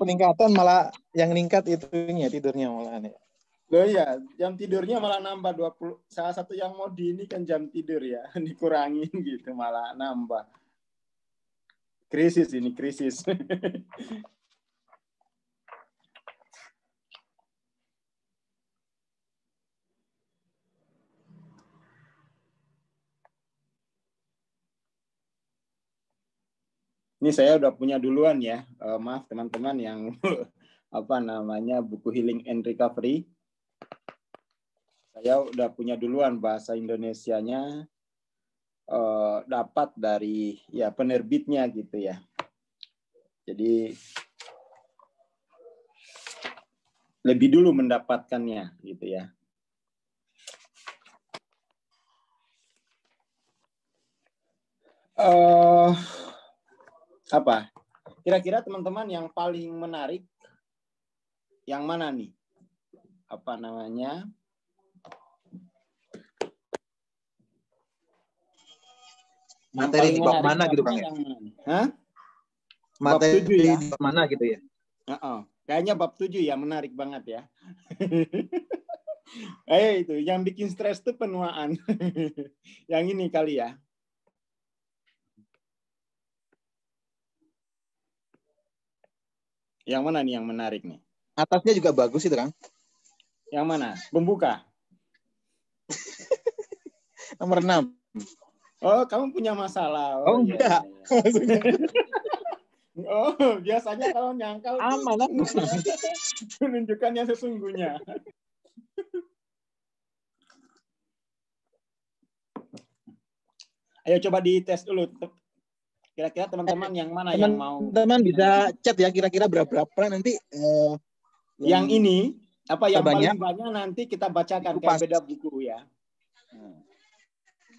Peningkatan malah yang meningkat itunya tidurnya malah nih. Loh ya, jam tidurnya malah nambah 20. Salah satu yang mau di ini kan jam tidur ya, dikurangin gitu malah nambah. Krisis ini, krisis. Ini saya udah punya duluan ya. Maaf teman-teman yang apa namanya buku Healing and Recovery. Saya udah punya duluan bahasa Indonesianya dapat dari ya penerbitnya gitu ya. Jadi lebih dulu mendapatkannya gitu ya. Apa? Kira-kira teman-teman yang paling menarik yang mana nih? Apa namanya? Materi di bab mana gitu Kang ya? Hah? Materi bab 7 ya? di bab mana gitu ya? Kayaknya bab 7 ya, menarik banget ya. Itu yang bikin stres tuh penuaan. Yang ini kali ya. Yang mana nih yang menarik nih? Atasnya juga bagus itu Kang. Yang mana? Pembuka. Nomor 6. Oh, kamu punya masalah. Oh enggak. Iya. Oh, biasanya kalau nyangkal aman lah. menunjukkan yang sesungguhnya. Ayo coba dites dulu. Kira-kira teman-teman yang mana yang mau? Teman-teman bisa chat ya kira-kira berapa nanti. Yang ini apa yang terbanyak, paling banyak nanti kita bacakan kayak beda buku ya.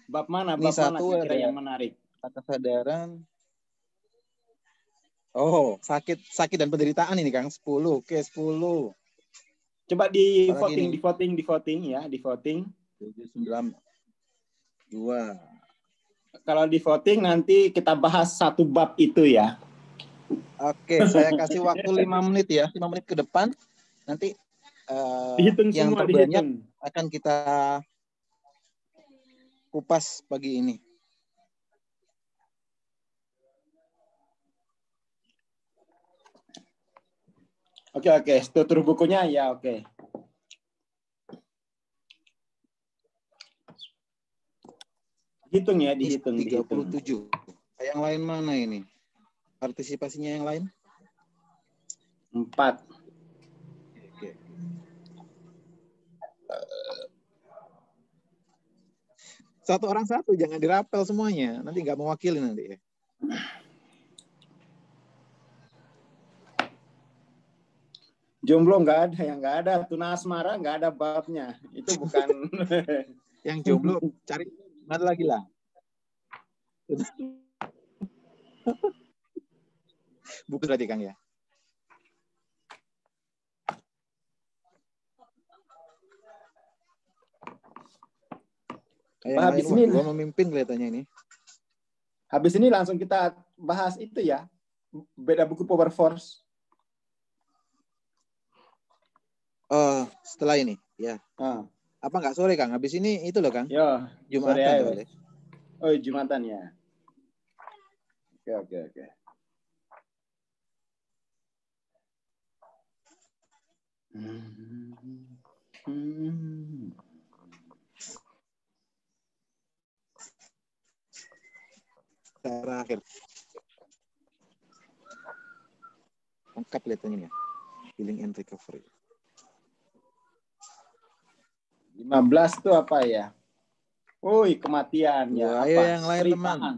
Bab mana? Bab mana kira-kira yang menarik? Kesadaran. Oh, sakit dan penderitaan ini Kang. 10. Oke, 10. Coba di voting ya, di voting. 7, 9, 2. Kalau di voting nanti kita bahas satu bab itu ya. Oke, saya kasih waktu 5 menit ya. 5 menit ke depan. Nanti dihitung yang semua, terbanyak dihitung. Akan kita kupas pagi ini. Oke. Struktur bukunya ya oke. Hitung ya, dihitung. 37. Yang lain mana ini? Partisipasinya yang lain? 4. Oke. Satu orang satu, jangan dirapel semuanya. Nanti nggak mewakili nanti ya. Jomblo nggak ada. Tuna asmara nggak ada babnya. Itu bukan. Yang jomblo cari mana lagi lah. Buku tadi Kang ya. Habis ini gua memimpin kelihatannya ini. Habis ini langsung kita bahas itu ya. Beda buku Power Force. Setelah ini ya. Apa nggak sore Kang? Habis ini itu loh Kang. Yo, Jumatan boleh. Oh, Jumatan ya. Oke. Terakhir. Lengkap kelihatannya ya. Healing and Recovery. 15 itu apa ya? Woi, kematian ya. Ayo apa? Yang lain teman.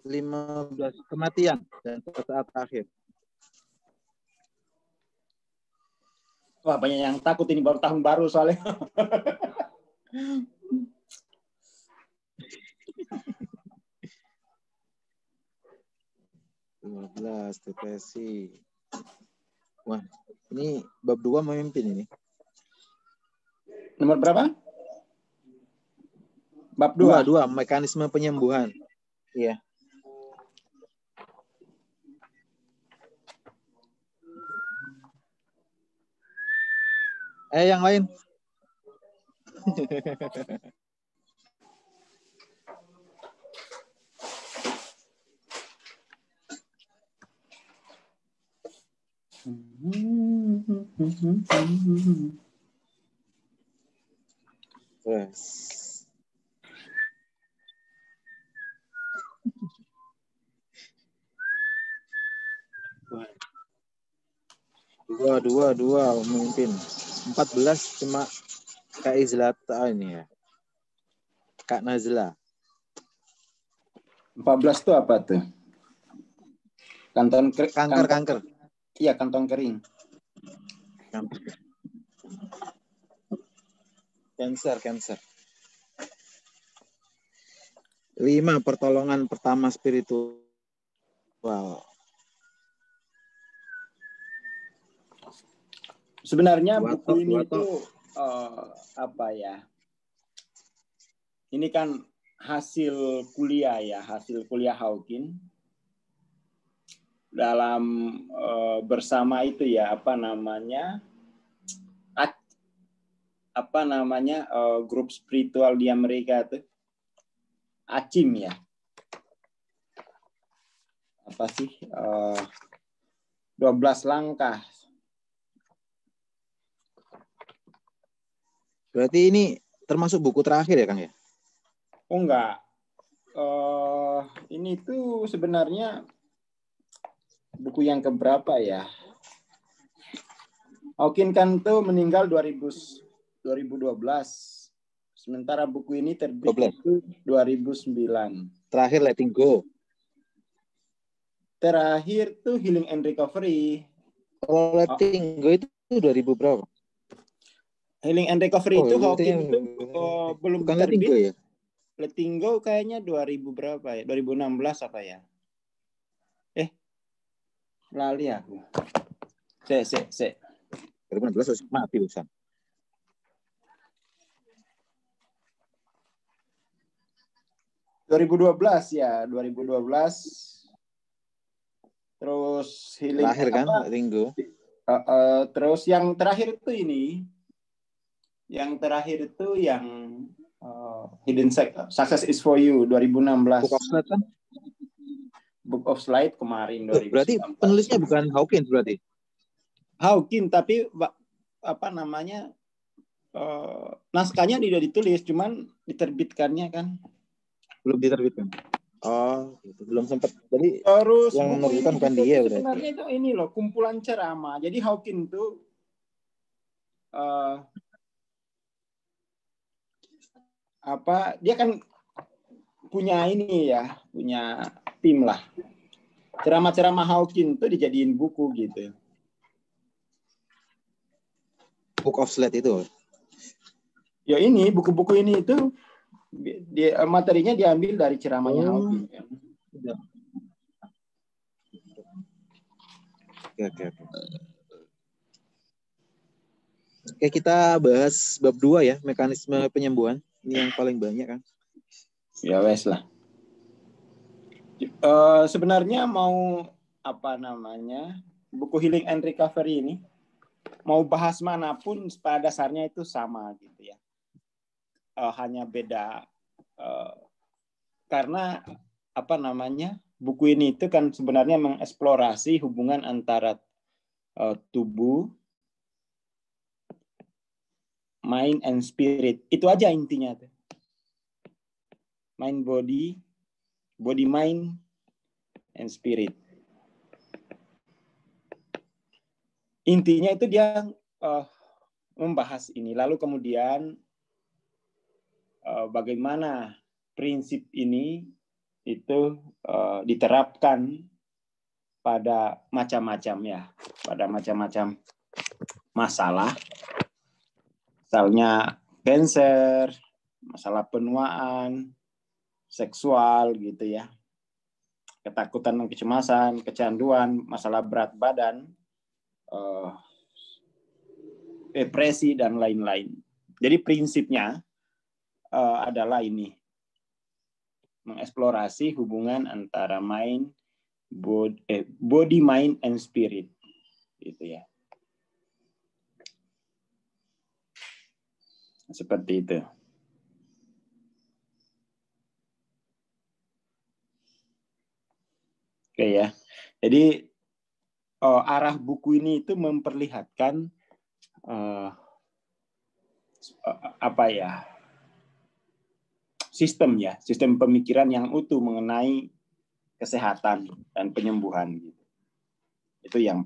15 kematian dan saat akhir. Wah, banyak yang takut ini baru tahun baru soalnya. Depresi. Wah, ini bab 2 memimpin ini. Nomor berapa? Bab 2. 2, mekanisme penyembuhan. Iya. Yang lain. Dua memimpin. 14 cuma Kak Izlata ini ya. Kak Nazla. 14 itu apa tuh? Kanker. Iya, kantong kering. Cancer. 5 pertolongan pertama spiritual. Sebenarnya buku ini itu apa ya? Ini kan hasil kuliah Hawking dalam bersama itu ya, grup spiritual di Amerika itu, ACIM ya. Apa sih? 12 langkah. Berarti ini termasuk buku terakhir ya, Kang ya? Oh enggak. Ini tuh sebenarnya buku yang keberapa ya? Hawking kan tuh meninggal 2012. Sementara buku ini terbit itu 2009. Terakhir Letting Go. Terakhir tuh Healing and Recovery. Oh, Letting Go itu 2000 berapa? Healing and Recovery itu Hawking itu belum bukan terbit. Letting Go ya? Letting Go kayaknya 2000 berapa ya? 2016 apa ya? Lali aku. 2016 mati urusan. Ya, 2012. Terus Healing terakhir kan Letting Go. Terus yang terakhir itu ini. Yang terakhir itu yang Hidden Success is for You 2016. Book of Slide kan? Book of Slide kemarin 2019. Berarti penulisnya bukan Hawking berarti? Hawking, tapi naskahnya tidak ditulis, cuman diterbitkannya kan. Belum diterbitkan. Oh, gitu. Belum sempat. Jadi terus yang menerbitkan bukan dia berarti. Sebenarnya itu ini loh, kumpulan ceramah. Jadi Hawking itu dia kan punya tim lah. Ceramah-ceramah Hawking itu dijadiin buku gitu. Book of Slide itu. Ya ini buku-buku ini itu materinya diambil dari ceramahnya Hawking. Oke, kita bahas bab 2 ya, mekanisme penyembuhan. Ini yang paling banyak kan. Ya wes lah. Sebenarnya mau buku Healing and Recovery ini mau bahas manapun pada dasarnya itu sama gitu ya. Hanya beda karena buku ini itu kan sebenarnya mengeksplorasi hubungan antara tubuh, mind and spirit. Itu aja intinya tuh. Mind body, body mind and spirit. Intinya itu dia membahas ini. Lalu kemudian bagaimana prinsip ini itu diterapkan pada macam-macam masalah. Misalnya cancer, masalah penuaan, seksual gitu ya. Ketakutan dan kecemasan, kecanduan, masalah berat badan, depresi dan lain-lain. Jadi prinsipnya adalah ini, mengeksplorasi hubungan antara body, mind, and spirit, gitu ya. Seperti itu. Oke ya. Jadi arah buku ini itu memperlihatkan apa ya? Sistem pemikiran yang utuh mengenai kesehatan dan penyembuhan gitu. Itu yang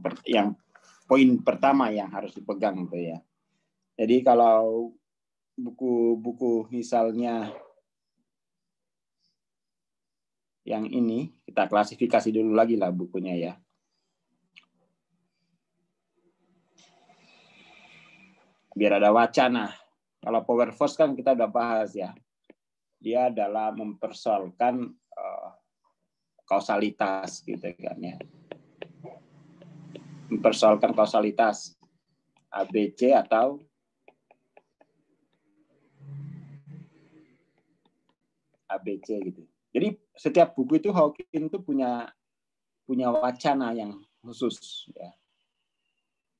poin pertama yang harus dipegang tuh ya. Jadi kalau buku-buku misalnya yang ini, kita klasifikasi dulu lagi lah bukunya ya. Biar ada wacana. Kalau Power Force kan kita udah bahas ya. Dia adalah mempersoalkan kausalitas gitu kan ya. Mempersoalkan kausalitas ABC atau ABC gitu. Jadi setiap buku itu Hawking itu punya wacana yang khusus ya.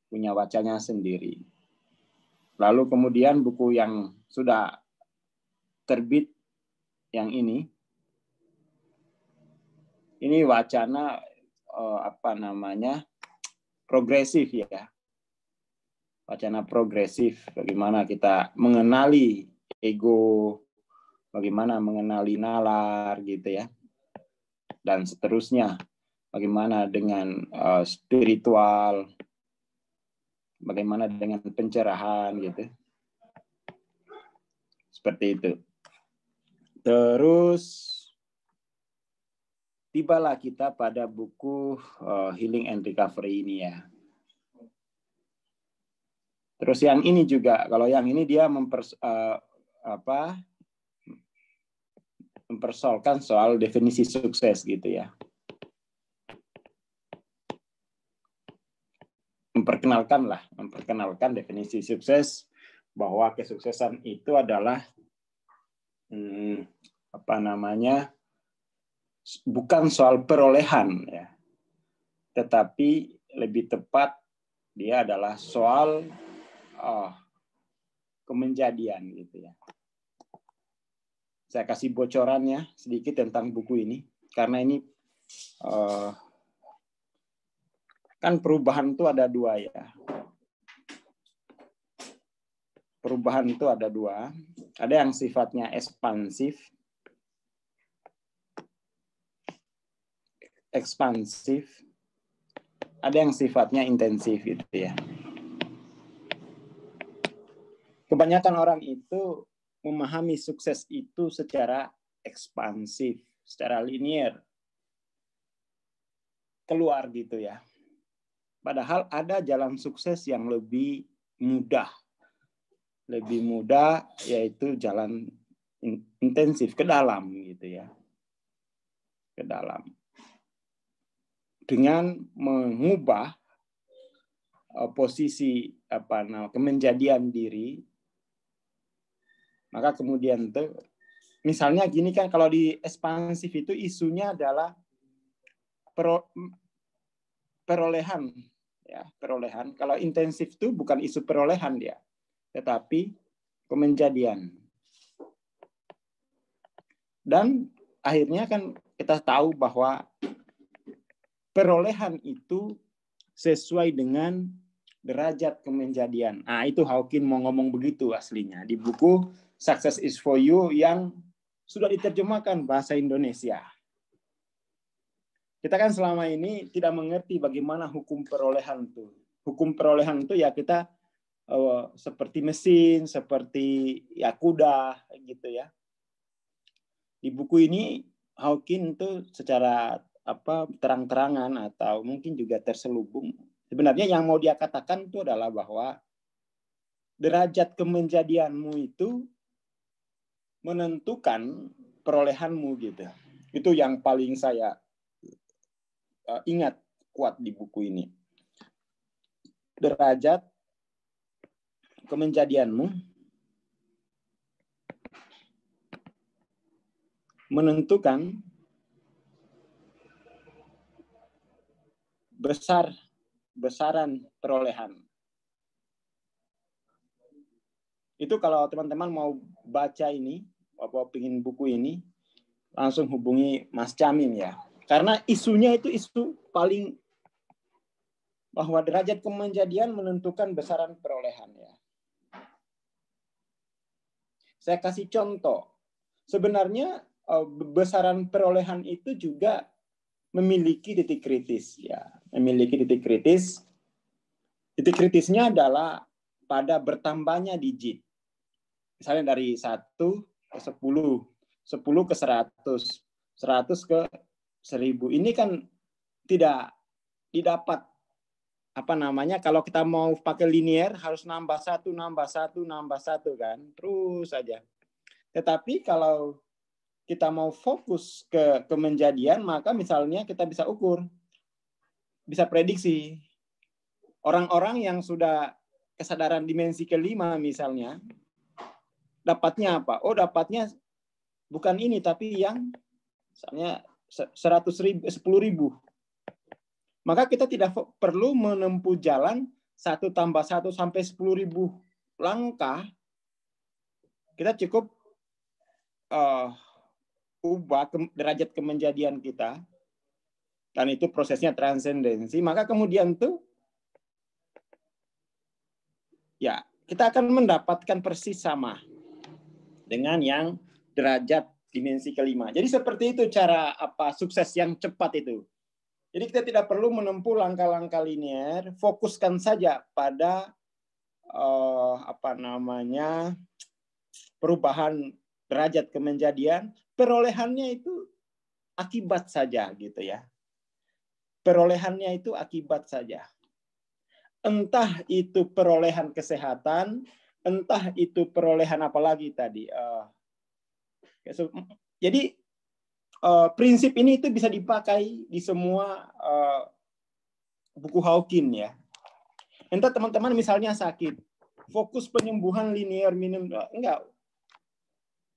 Punya wacana sendiri. Lalu kemudian buku yang sudah terbit yang ini wacana progresif ya. Wacana progresif, bagaimana kita mengenali ego, bagaimana mengenali nalar gitu ya. Dan seterusnya. Bagaimana dengan spiritual, bagaimana dengan pencerahan gitu. Seperti itu. Terus tibalah kita pada buku Healing and Recovery ini ya. Terus yang ini juga, kalau yang ini dia mempersoalkan soal definisi sukses gitu ya. Memperkenalkan definisi sukses, bahwa kesuksesan itu adalah bukan soal perolehan ya, tetapi lebih tepat dia adalah soal kemenjadian gitu ya. Saya kasih bocorannya sedikit tentang buku ini karena ini kan perubahan itu ada dua ya. Perubahan itu ada dua. Ada yang sifatnya ekspansif, ada yang sifatnya intensif gitu ya. Kebanyakan orang itu memahami sukses itu secara ekspansif, secara linear, keluar gitu ya. Padahal ada jalan sukses yang lebih mudah, yaitu jalan intensif ke dalam gitu ya, ke dalam. Dengan mengubah posisi kemenjadian diri, maka kemudian tuh misalnya gini kan, kalau di ekspansif itu isunya adalah perolehan ya, perolehan. Kalau intensif itu bukan isu perolehan dia, tetapi kemenjadian. Dan akhirnya kan kita tahu bahwa perolehan itu sesuai dengan derajat kemenjadian. Nah, itu Hawking mau ngomong begitu aslinya di buku Success is for You yang sudah diterjemahkan bahasa Indonesia. Kita kan selama ini tidak mengerti bagaimana hukum perolehan itu. Hukum perolehan itu ya kita seperti mesin, seperti ya kuda gitu ya. Di buku ini Hawking itu secara terang-terangan atau mungkin juga terselubung, sebenarnya yang mau dia katakan itu adalah bahwa derajat kemenjadianmu itu menentukan perolehanmu gitu. Itu yang paling saya ingat kuat di buku ini. Derajat kemenjadianmu menentukan besaran perolehan. Itu kalau teman-teman mau baca ini, apa pingin buku ini, langsung hubungi Mas Camin ya. Karena isunya itu isu paling bahwa derajat kemenjadian menentukan besaran perolehan ya. Saya kasih contoh. Sebenarnya besaran perolehan itu juga memiliki titik kritis ya, memiliki titik kritis. Titik kritisnya adalah pada bertambahnya digit. Misalnya dari 1 ke 10, 10 ke 100, 100 ke 1000. Ini kan tidak didapat apa namanya, kalau kita mau pakai linear harus nambah 1, nambah 1, nambah 1 kan, terus saja. Tetapi kalau kita mau fokus ke kemenjadian, maka misalnya kita bisa ukur, bisa prediksi. Orang-orang yang sudah kesadaran dimensi kelima misalnya, dapatnya apa? Oh, dapatnya bukan ini, tapi yang misalnya 100.000, 10.000. Maka kita tidak perlu menempuh jalan 1 tambah 1 sampai 10.000 langkah. Kita cukup ubah derajat kemenjadian kita. Dan itu prosesnya transendensi. Maka kemudian tuh, ya kita akan mendapatkan persis sama dengan yang derajat dimensi kelima. Jadi seperti itu cara sukses yang cepat itu. Jadi kita tidak perlu menempuh langkah-langkah linear, fokuskan saja pada perubahan derajat kemenjadian, perolehannya itu akibat saja gitu ya. Perolehannya itu akibat saja. Entah itu perolehan kesehatan, entah itu perolehan apa lagi tadi. Jadi prinsip ini itu bisa dipakai di semua buku Hawking ya. Entah teman-teman misalnya sakit, fokus penyembuhan linear enggak.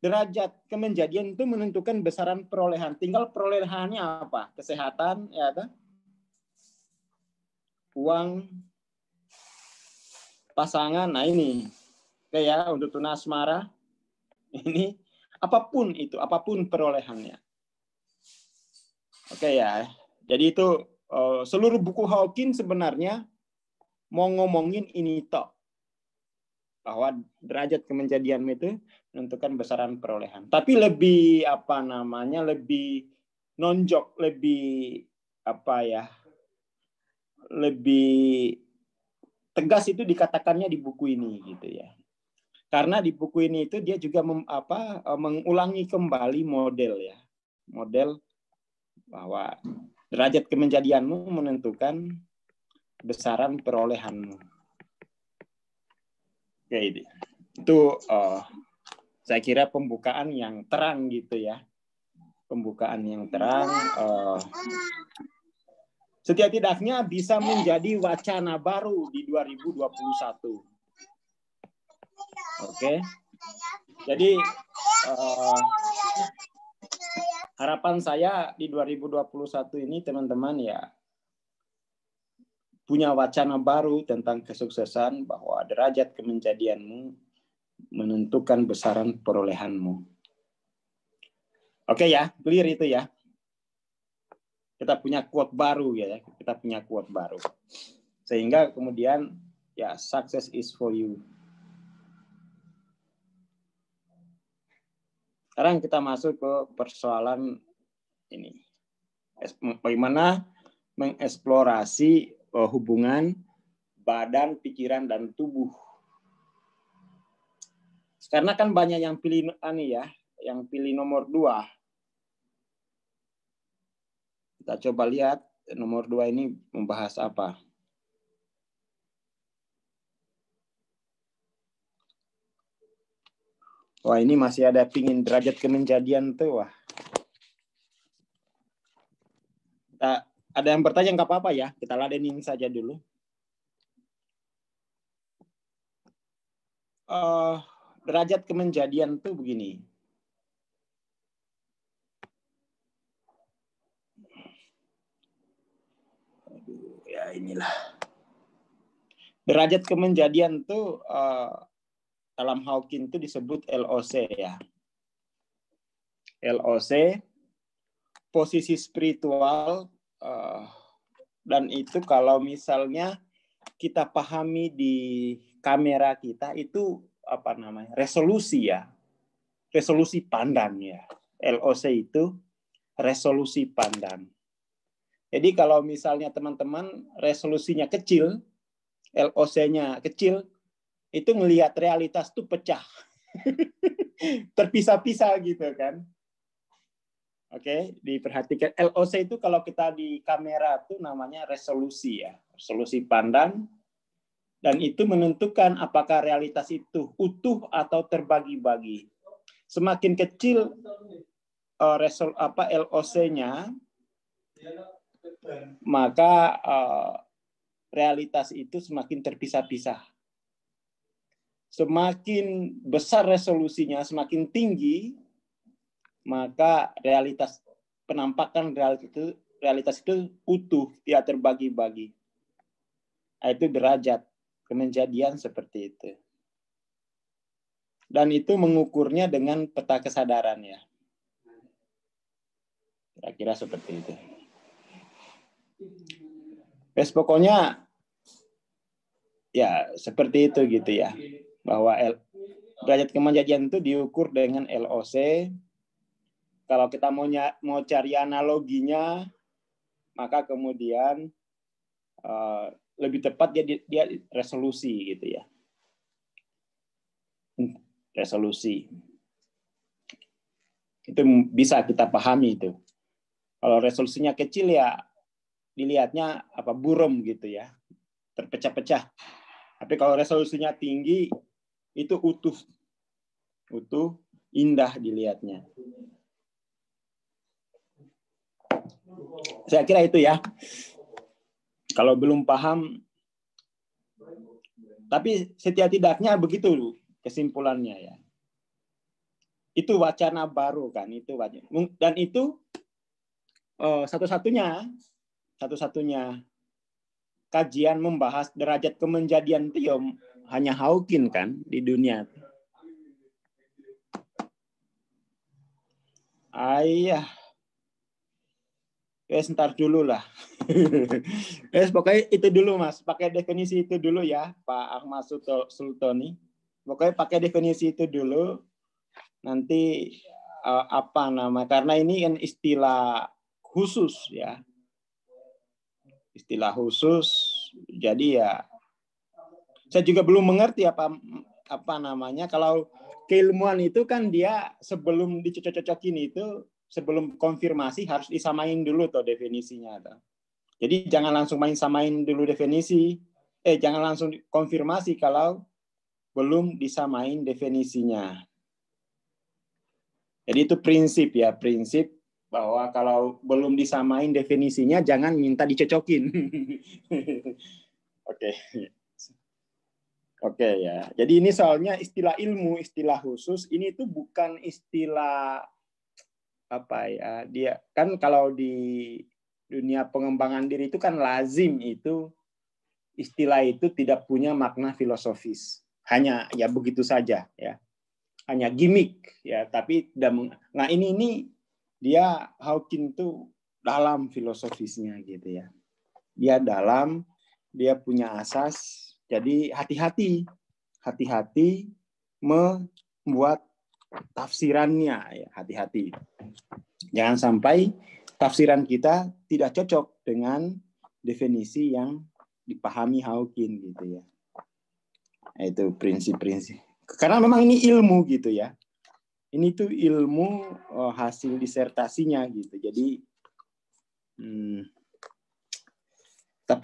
Derajat kemenjadian itu menentukan besaran perolehan. Tinggal perolehannya apa? Kesehatan, ya kan? Uang, pasangan. Nah ini, kayak untuk tunas asmara, ini apapun itu, apapun perolehannya. Oke ya. Jadi itu seluruh buku Hawking sebenarnya mau ngomongin ini toh, bahwa derajat kemenjadian itu menentukan besaran perolehan. Tapi lebih lebih nonjok, lebih lebih tegas itu dikatakannya di buku ini gitu ya. Karena di buku ini itu dia juga mengulangi kembali model ya. Model bahwa derajat kemenjadianmu menentukan besaran perolehanmu. Ya itu saya kira pembukaan yang terang gitu ya. Pembukaan yang terang setidak-tidaknya bisa menjadi wacana baru di 2021. Oke. Jadi harapan saya di 2021 ini teman-teman ya punya wacana baru tentang kesuksesan, bahwa derajat kemenjadianmu menentukan besaran perolehanmu. Oke ya, clear itu ya. Kita punya quote baru ya, kita punya quote baru. Sehingga kemudian ya success is for you. Sekarang kita masuk ke persoalan ini. Bagaimana mengeksplorasi hubungan badan, pikiran, dan tubuh. Karena kan banyak yang pilih yang pilih nomor 2. Kita coba lihat nomor 2 ini membahas apa. Wah, ini masih ada pingin derajat kemenjadian tuh, wah. Ada yang bertanya nggak apa-apa ya, kita ladenin saja dulu. Derajat kemenjadian tuh begini. Ya inilah. Derajat kemenjadian tuh dalam Hawking itu disebut LOC ya. LOC, posisi spiritual, dan itu kalau misalnya kita pahami di kamera kita itu apa namanya, resolusi ya, resolusi pandang ya. LOC itu resolusi pandang. Jadi kalau misalnya teman-teman resolusinya kecil, LOC-nya kecil, itu ngelihat realitas tuh pecah. Terpisah-pisah gitu kan. Oke, diperhatikan. LOC itu kalau kita di kamera tuh namanya resolusi ya. Resolusi pandang. Dan itu menentukan apakah realitas itu utuh atau terbagi-bagi. Semakin kecil LOC-nya, maka realitas itu semakin terpisah-pisah. Semakin besar resolusinya, semakin tinggi, maka penampakan realitas itu utuh, tidak terbagi-bagi. Itu derajat kemenjadian seperti itu. Dan itu mengukurnya dengan peta kesadaran ya. Kira-kira seperti itu. Pokoknya ya seperti itu gitu ya. Bahwa derajat kemenjadian itu diukur dengan LOC. Kalau kita mau cari analoginya, maka kemudian lebih tepat dia resolusi gitu ya. Resolusi. Itu bisa kita pahami itu. Kalau resolusinya kecil ya dilihatnya buram gitu ya. Terpecah-pecah. Tapi kalau resolusinya tinggi itu utuh. Utuh, indah dilihatnya. Saya kira itu ya. Kalau belum paham, tapi setidak-tidaknya begitu kesimpulannya ya. Itu wacana baru kan, itu wacana. Dan itu satu-satunya kajian membahas derajat kemenjadian itu ya hanya Hawking kan di dunia. Ayah. Ntar dulu lah. Pokoknya itu dulu Mas. Pakai definisi itu dulu ya Pak Ahmad Sultoni. Pokoknya pakai definisi itu dulu. Nanti karena ini kan istilah khusus ya. Istilah khusus. Jadi ya saya juga belum mengerti apa namanya. Kalau keilmuan itu kan dia sebelum dicocok-cocokin itu, sebelum konfirmasi harus disamain dulu tuh definisinya. Jadi jangan langsung samain dulu definisi. Jangan langsung konfirmasi kalau belum disamain definisinya. Jadi itu prinsip ya, prinsip bahwa kalau belum disamain definisinya jangan minta dicocokin. Oke ya. Jadi ini soalnya istilah ilmu, istilah khusus ini tuh bukan istilah dia kan kalau di dunia pengembangan diri itu kan lazim itu istilah itu tidak punya makna filosofis, hanya ya begitu saja ya, hanya gimmick ya, tapi nah ini dia Hawking tuh dalam filosofisnya gitu ya, dia punya asas, jadi hati-hati membuat tafsirannya ya, hati-hati. Jangan sampai tafsiran kita tidak cocok dengan definisi yang dipahami Hawking gitu ya. Itu prinsip-prinsip. Karena memang ini ilmu gitu ya. Ini tuh ilmu hasil disertasinya gitu. Jadi kita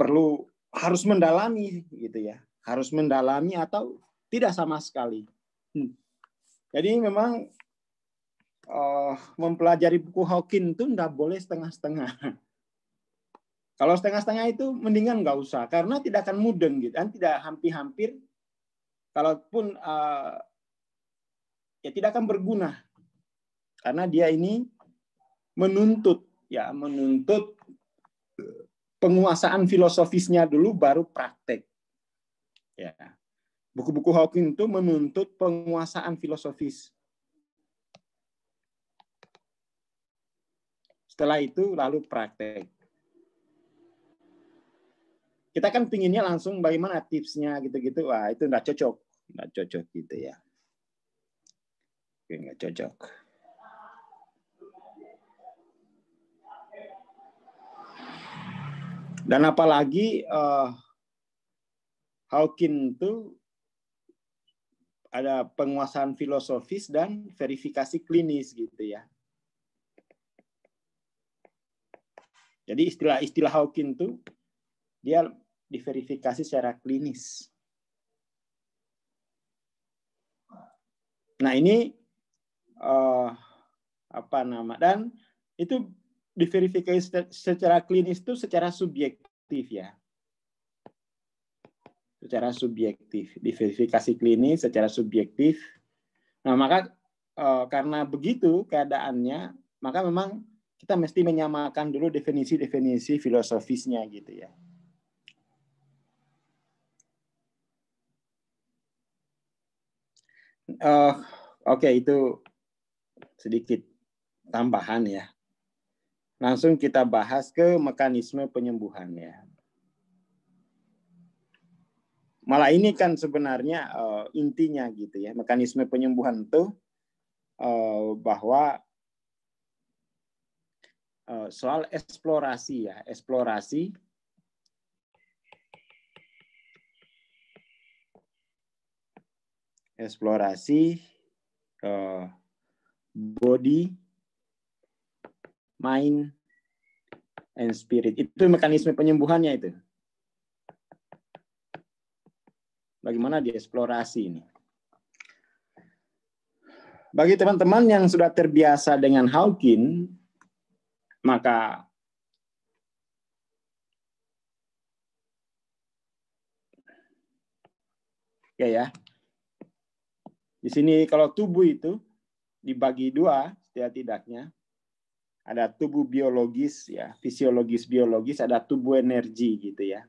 harus mendalami gitu ya. Harus mendalami atau tidak sama sekali. Jadi memang mempelajari buku Hawking itu nggak boleh setengah-setengah. Kalau setengah-setengah itu mendingan nggak usah, karena tidak akan mudeng gitu, kan tidak hampir-hampir. Kalaupun ya tidak akan berguna, karena dia ini menuntut penguasaan filosofisnya dulu, baru praktek. Ya. Buku-buku Hawking itu menuntut penguasaan filosofis. Setelah itu lalu praktek. Kita kan pinginnya langsung bagaimana tipsnya gitu-gitu. Wah, itu nggak cocok. Nggak cocok gitu ya. Oke, nggak cocok. Dan apalagi Hawking itu ada penguasaan filosofis dan verifikasi klinis gitu ya. Jadi istilah Hawking itu dia diverifikasi secara klinis. Nah ini dan itu diverifikasi secara klinis itu secara subjektif ya. Secara subjektif, diverifikasi klinis secara subjektif. Nah, maka karena begitu keadaannya, maka memang kita mesti menyamakan dulu definisi-definisi filosofisnya gitu ya. Oke, itu sedikit tambahan ya. Langsung kita bahas ke mekanisme penyembuhan ya. Malah ini kan sebenarnya intinya gitu ya. Mekanisme penyembuhan itu bahwa soal eksplorasi ya, eksplorasi body, mind, and spirit. Itu mekanisme penyembuhannya itu. Bagaimana dieksplorasi ini? Bagi teman-teman yang sudah terbiasa dengan Hawking, maka oke ya. Di sini kalau tubuh itu dibagi dua setidak-tidaknya. Ada tubuh biologis ya, fisiologis biologis, ada tubuh energi gitu ya.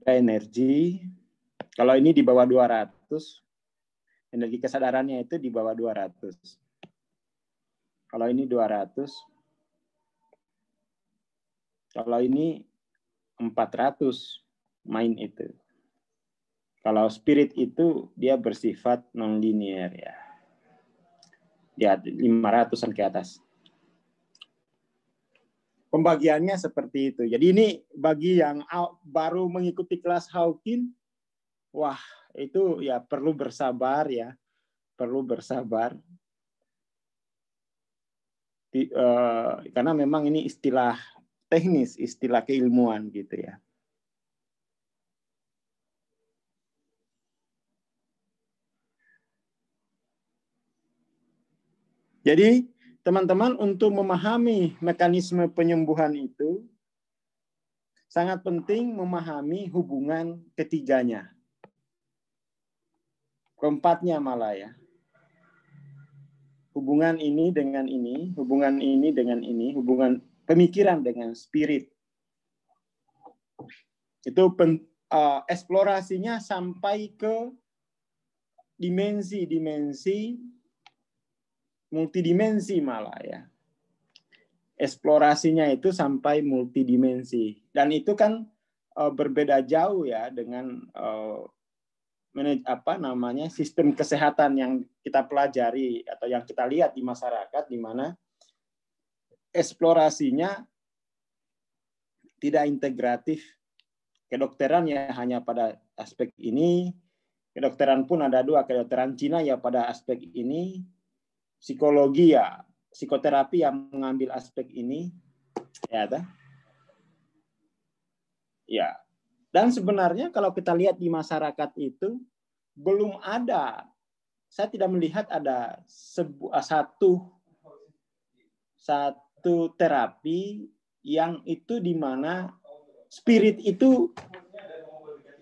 Ada energi. Kalau ini di bawah 200, energi kesadarannya itu di bawah 200. Kalau ini 200. Kalau ini 400 mind itu. Kalau spirit itu dia bersifat non-linear ya. Dia 500-an ke atas. Pembagiannya seperti itu. Jadi ini bagi yang baru mengikuti kelas Hawking, wah itu ya perlu bersabar ya. Perlu bersabar. Karena memang ini istilah teknis, istilah keilmuan gitu ya. Jadi teman-teman untuk memahami mekanisme penyembuhan itu sangat penting memahami hubungan ketiganya. Keempatnya malah ya. Hubungan ini dengan ini, hubungan ini dengan ini, hubungan pemikiran dengan spirit. Itu eksplorasinya sampai ke dimensi-dimensi multidimensi malah ya. Eksplorasinya itu sampai multidimensi. Dan itu kan berbeda jauh ya dengan sistem kesehatan yang kita pelajari atau yang kita lihat di masyarakat, di mana eksplorasinya tidak integratif. Kedokteran ya hanya pada aspek ini, kedokteran pun ada dua, kedokteran Cina ya pada aspek ini, psikologi ya, psikoterapi yang mengambil aspek ini, ya. Dan sebenarnya kalau kita lihat di masyarakat itu belum ada, saya tidak melihat ada satu terapi yang itu di mana spirit itu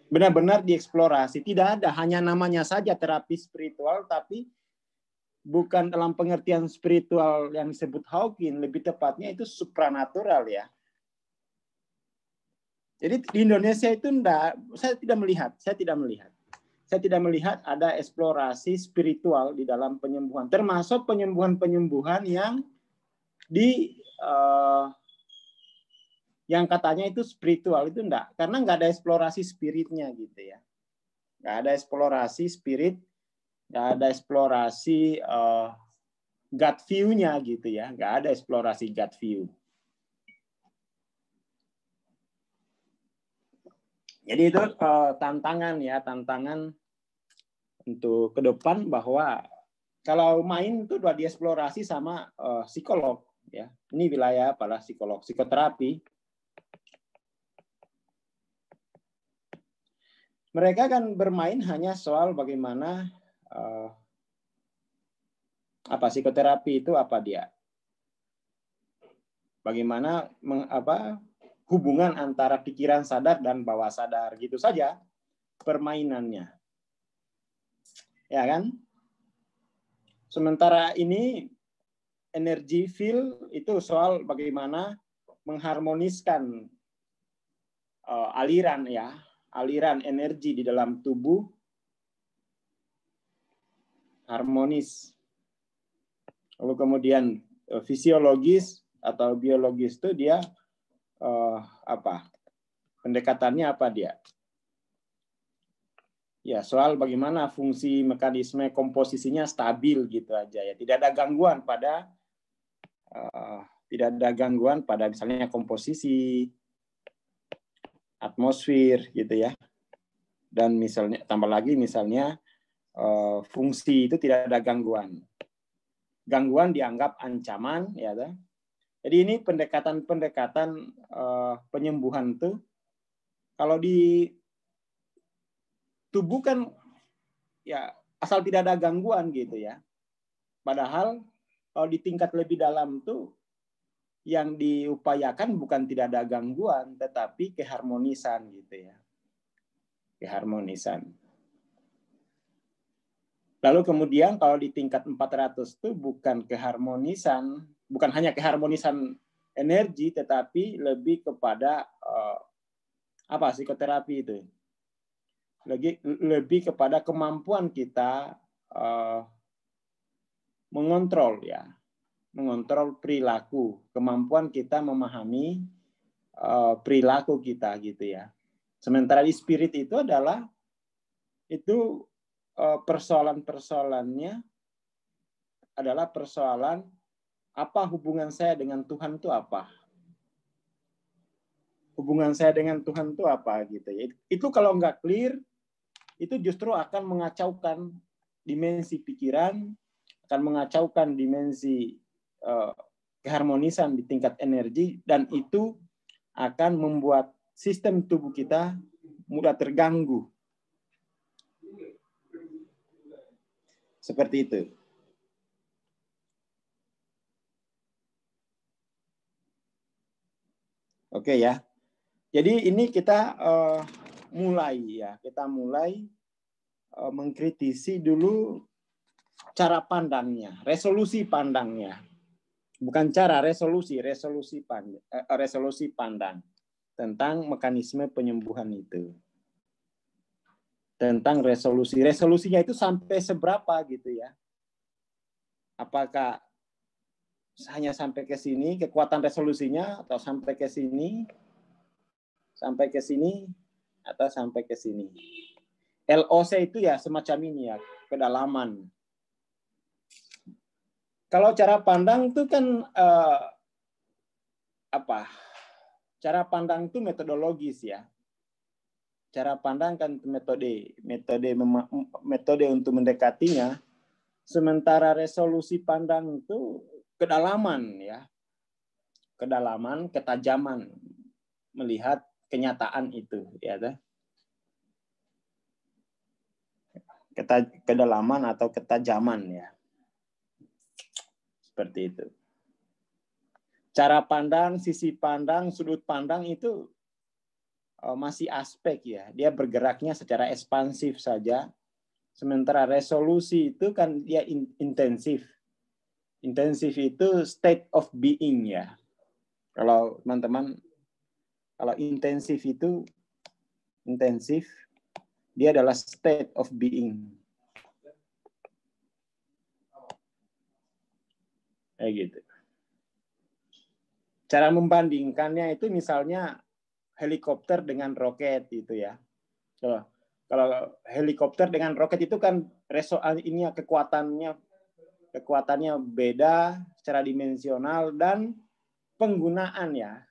benar-benar dieksplorasi. Tidak ada, hanya namanya saja terapi spiritual, tapi bukan dalam pengertian spiritual yang disebut Hawking, lebih tepatnya itu supranatural ya. Jadi di Indonesia itu saya tidak melihat ada eksplorasi spiritual di dalam penyembuhan, termasuk penyembuhan-penyembuhan yang yang katanya itu spiritual, itu enggak, karena enggak ada eksplorasi spiritnya gitu ya. Enggak ada eksplorasi spirit, enggak ada eksplorasi gut view-nya gitu ya, enggak ada eksplorasi gut view. Jadi itu tantangan untuk ke depan, bahwa kalau main itu udah dieksplorasi sama psikolog ya. Ini wilayah para psikolog, psikoterapi. Mereka kan bermain hanya soal bagaimana psikoterapi itu apa dia. Bagaimana hubungan antara pikiran sadar dan bawah sadar, gitu saja permainannya. Ya kan? Sementara ini energi field itu soal bagaimana mengharmoniskan aliran energi di dalam tubuh harmonis. Lalu kemudian fisiologis atau biologis itu dia pendekatannya apa dia? Ya, soal bagaimana fungsi mekanisme komposisinya stabil gitu aja ya. Tidak ada gangguan pada misalnya komposisi atmosfer gitu ya. Dan misalnya tambah lagi misalnya fungsi itu tidak ada gangguan. Gangguan dianggap ancaman ya. Jadi ini pendekatan penyembuhan tuh kalau di tubuh kan ya asal tidak ada gangguan gitu ya. Padahal kalau di tingkat lebih dalam tuh yang diupayakan bukan tidak ada gangguan, tetapi keharmonisan gitu ya. Keharmonisan. Lalu kemudian kalau di tingkat 400 itu bukan hanya keharmonisan energi, tetapi lebih kepada psikoterapi itu. Lebih kepada kemampuan kita mengontrol perilaku, kemampuan kita memahami perilaku kita gitu ya. Sementara di spirit itu adalah persoalan-persoalannya adalah persoalan apa hubungan saya dengan Tuhan itu apa? Hubungan saya dengan Tuhan itu apa gitu ya. Itu kalau nggak clear, itu justru akan mengacaukan dimensi pikiran, akan mengacaukan dimensi keharmonisan di tingkat energi, dan itu akan membuat sistem tubuh kita mudah terganggu. Seperti itu. Oke ya. Jadi ini kita mulai mengkritisi dulu cara pandangnya, resolusi pandangnya. Bukan cara, resolusi pandang tentang mekanisme penyembuhan itu. Tentang resolusinya itu sampai seberapa gitu ya. Apakah hanya sampai ke sini kekuatan resolusinya, atau sampai ke sini, atau sampai ke sini. LOC itu ya semacam ini ya, kedalaman. Kalau cara pandang itu kan cara pandang itu metodologis ya. Cara pandang kan metode untuk mendekatinya. Sementara resolusi pandang itu kedalaman ya. Kedalaman, ketajaman melihat kenyataan itu ya. Kedalaman atau ketajaman ya. Seperti itu. Cara pandang, sisi pandang, sudut pandang itu masih aspek ya. Dia bergeraknya secara ekspansif saja. Sementara resolusi itu kan dia intensif. Intensif itu state of being ya. Kalau teman-teman, kalau intensif itu dia adalah state of being. Kayak gitu. Cara membandingkannya itu misalnya helikopter dengan roket itu ya. Kalau helikopter dengan roket itu kan ini kekuatannya beda secara dimensional dan penggunaan ya.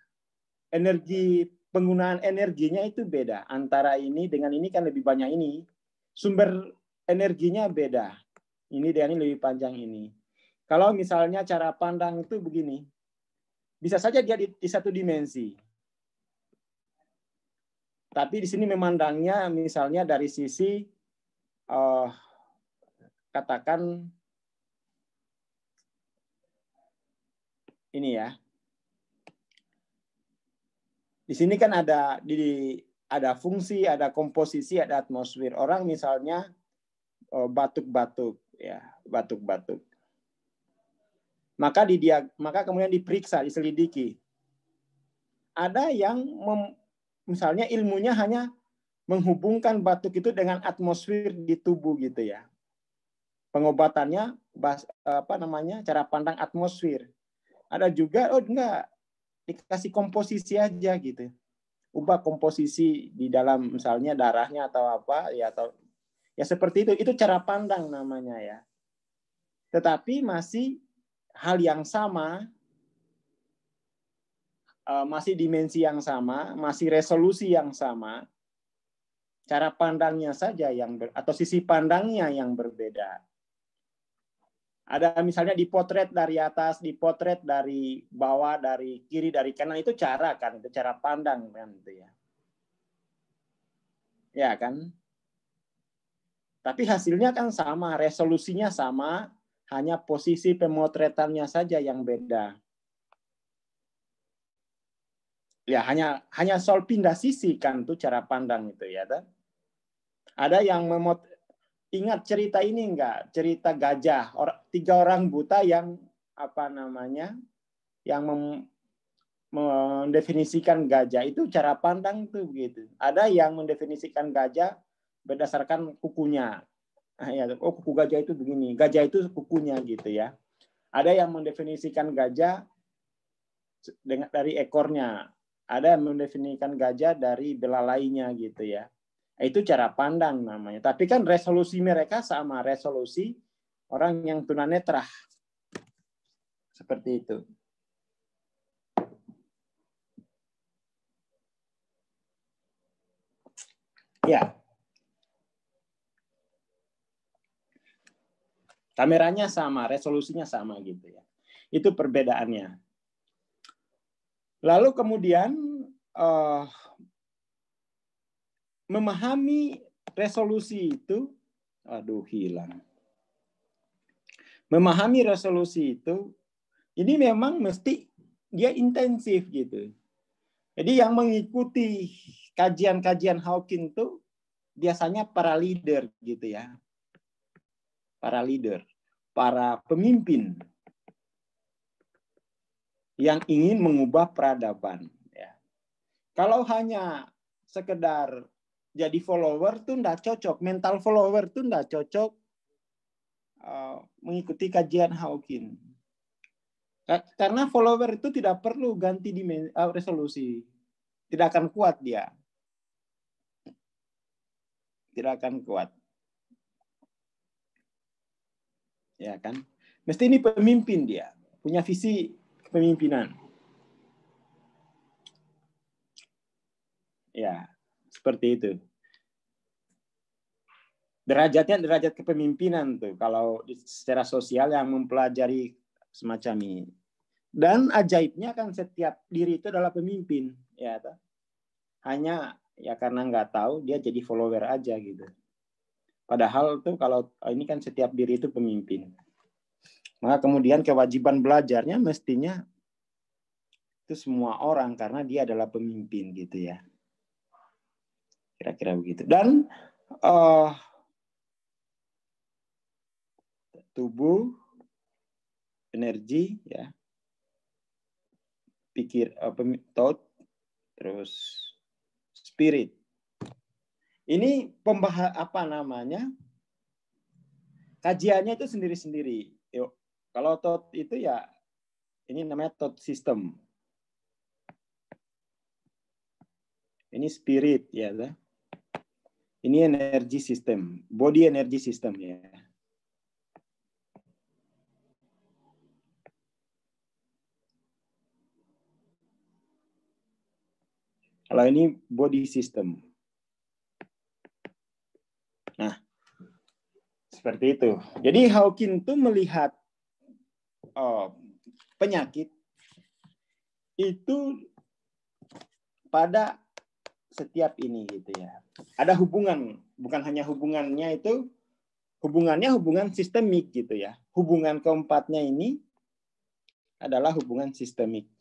Penggunaan energinya itu beda. Antara ini dengan ini kan lebih banyak ini. Sumber energinya beda. Ini dengan ini lebih panjang ini. Kalau misalnya cara pandang itu begini. Bisa saja dia di satu dimensi. Tapi di sini memandangnya misalnya dari sisi katakan ini ya. Di sini kan ada fungsi, ada komposisi, ada atmosfer. Orang misalnya batuk-batuk ya, batuk-batuk. Maka kemudian diperiksa, diselidiki. Ada yang misalnya ilmunya hanya menghubungkan batuk itu dengan atmosfer di tubuh gitu ya. Pengobatannya cara pandang atmosfer. Ada juga enggak, dikasih komposisi aja gitu. Ubah komposisi di dalam misalnya darahnya atau apa ya, atau ya seperti itu cara pandang namanya ya. Tetapi masih hal yang sama, masih dimensi yang sama, masih resolusi yang sama. Cara pandangnya saja atau sisi pandangnya yang berbeda. Ada misalnya dipotret dari atas, dipotret dari bawah, dari kiri, dari kanan, itu cara pandang kan itu ya. Ya kan? Tapi hasilnya kan sama, resolusinya sama, hanya posisi pemotretannya saja yang beda. Ya hanya soal pindah sisi kan itu cara pandang itu ya kan? Ada yang ingat cerita ini enggak? Cerita gajah, 3 orang buta yang yang mendefinisikan gajah, itu cara pandang tuh begitu. Ada yang mendefinisikan gajah berdasarkan kukunya. Kuku gajah itu begini, gajah itu kukunya gitu ya. Ada yang mendefinisikan gajah dari ekornya. Ada yang mendefinisikan gajah dari belalainya gitu ya. Itu cara pandang namanya. Tapi kan resolusi mereka sama, resolusi orang yang tunanetra. Seperti itu. Ya. Kameranya sama, resolusinya sama gitu ya. Itu perbedaannya. Lalu kemudian memahami resolusi itu, hilang. Memahami resolusi itu, ini memang mesti dia intensif gitu. Jadi yang mengikuti kajian-kajian Hawking itu biasanya para leader gitu ya. Para leader, para pemimpin yang ingin mengubah peradaban. Ya. Kalau hanya sekedar jadi follower tuh enggak cocok, mental follower tuh enggak cocok mengikuti kajian Hawking. Karena follower itu tidak perlu ganti resolusi. Tidak akan kuat dia. Tidak akan kuat. Ya kan? Mesti ini pemimpin dia, punya visi kepemimpinan. Ya, seperti itu. Derajatnya derajat kepemimpinan tuh kalau secara sosial yang mempelajari semacam ini. Dan ajaibnya kan setiap diri itu adalah pemimpin, ya. Hanya ya karena nggak tahu dia jadi follower aja gitu. Padahal tuh kalau ini kan setiap diri itu pemimpin. Maka kemudian kewajiban belajarnya mestinya itu semua orang karena dia adalah pemimpin gitu ya. Kira-kira begitu. Dan tubuh, energi, ya, thought, terus spirit. Ini kajiannya itu sendiri-sendiri. Yuk, kalau thought itu ya ini namanya thought system. Ini spirit, ya. Ini energy system, body energy system, ya. Kalau ini body system. Nah, seperti itu. Jadi Hawking itu melihat penyakit itu pada setiap ini gitu ya. Ada hubungan, bukan hanya hubungannya itu, hubungan sistemik gitu ya. Hubungan keempatnya ini adalah hubungan sistemik.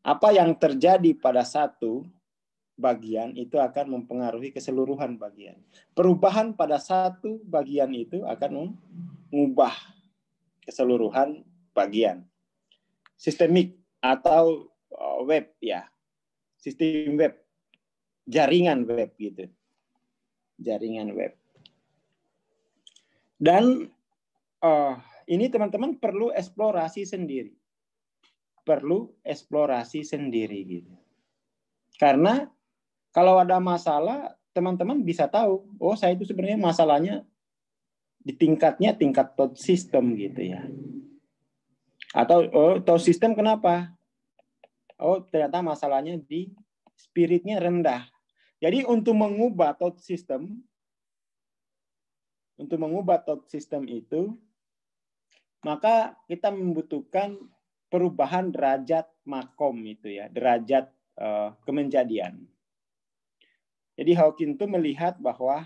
Apa yang terjadi pada satu bagian itu akan mempengaruhi keseluruhan bagian. Perubahan pada satu bagian itu akan mengubah keseluruhan bagian. Sistemik atau web, ya. Sistem web, jaringan web gitu. Jaringan web. Dan ini teman-teman perlu eksplorasi sendiri. Perlu eksplorasi sendiri gitu. Karena kalau ada masalah, teman-teman bisa tahu, oh saya itu sebenarnya masalahnya di tingkat thought system gitu ya. Atau thought system kenapa? Oh, ternyata masalahnya di spiritnya rendah. Jadi untuk mengubah thought system itu, maka kita membutuhkan perubahan derajat makom itu ya, derajat kemenjadian. Jadi Hawking itu melihat bahwa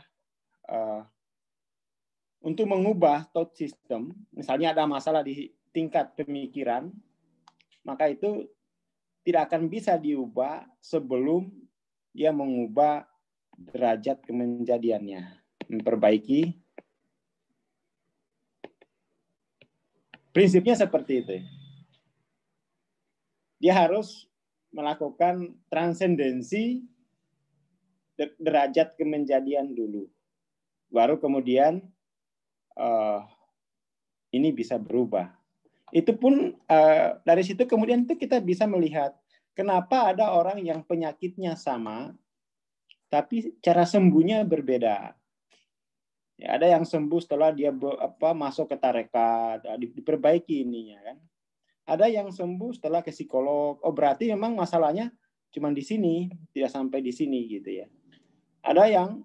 untuk mengubah thought system, misalnya ada masalah di tingkat pemikiran, maka itu tidak akan bisa diubah sebelum dia mengubah derajat kemenjadiannya, memperbaiki. Prinsipnya seperti itu. Dia harus melakukan transendensi derajat kemenjadian dulu. Baru kemudian ini bisa berubah. Itu pun dari situ kemudian itu kita bisa melihat kenapa ada orang yang penyakitnya sama, tapi cara sembuhnya berbeda. Ya, ada yang sembuh setelah dia masuk ke tarekat, diperbaiki ininya kan. Ada yang sembuh setelah ke psikolog. Oh berarti memang masalahnya cuma di sini, tidak sampai di sini gitu ya. Ada yang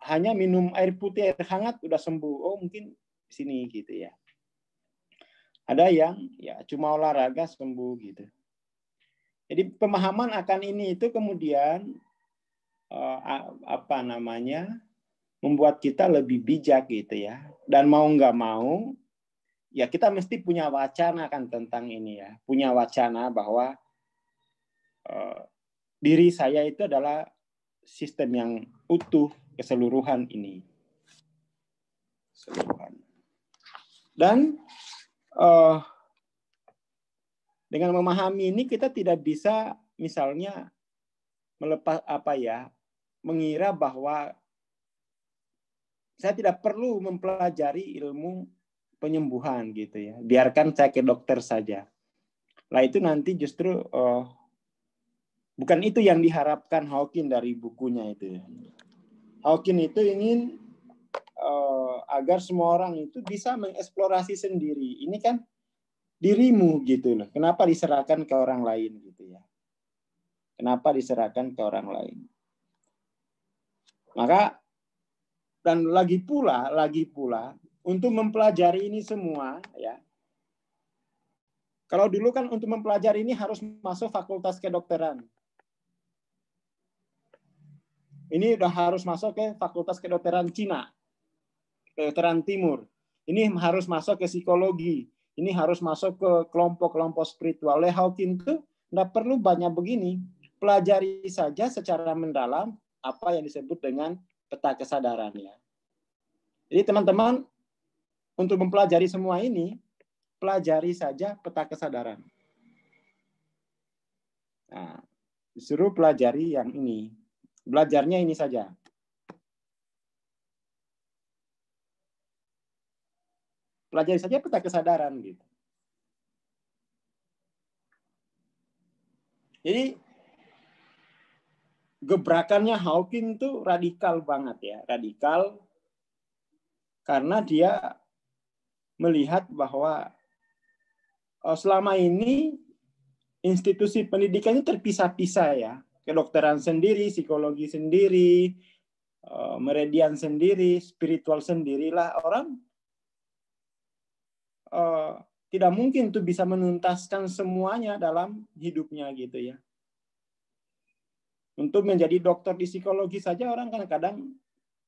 hanya minum air putih, air hangat udah sembuh. Oh mungkin di sini gitu ya. Ada yang ya cuma olahraga sembuh gitu. Jadi pemahaman akan ini itu kemudian membuat kita lebih bijak gitu ya. Dan mau nggak mau ya kita mesti punya wacana kan tentang ini ya. Punya wacana bahwa diri saya itu adalah sistem yang utuh keseluruhan ini. Keseluruhan. Dan dengan memahami ini kita tidak bisa misalnya mengira bahwa saya tidak perlu mempelajari ilmu penyembuhan gitu ya. Biarkan saya ke dokter saja. Lah itu nanti justru bukan itu yang diharapkan Hawking dari bukunya itu. Hawking itu ingin agar semua orang itu bisa mengeksplorasi sendiri. Ini kan dirimu gitu loh. Kenapa diserahkan ke orang lain gitu ya? Kenapa diserahkan ke orang lain? Maka dan lagi pula untuk mempelajari ini semua ya. Kalau dulu kan untuk mempelajari ini harus masuk fakultas kedokteran. Ini udah harus masuk ke fakultas kedokteran Cina, kedokteran Timur. Ini harus masuk ke psikologi. Ini harus masuk ke kelompok-kelompok spiritual. Oleh Hawking itu nggak perlu banyak begini. Pelajari saja secara mendalam apa yang disebut dengan peta kesadarannya. Jadi teman-teman, untuk mempelajari semua ini, pelajari saja peta kesadaran. Nah, disuruh pelajari yang ini. Belajarnya ini saja. Pelajari saja peta kesadaran gitu. Jadi gebrakannya Hawking tuh radikal banget ya, radikal karena dia melihat bahwa selama ini institusi pendidikan itu terpisah-pisah ya, kedokteran sendiri, psikologi sendiri, meridian sendiri, spiritual sendirilah. Orang tidak mungkin tuh bisa menuntaskan semuanya dalam hidupnya gitu ya. Untuk menjadi dokter di psikologi saja orang kadang-kadang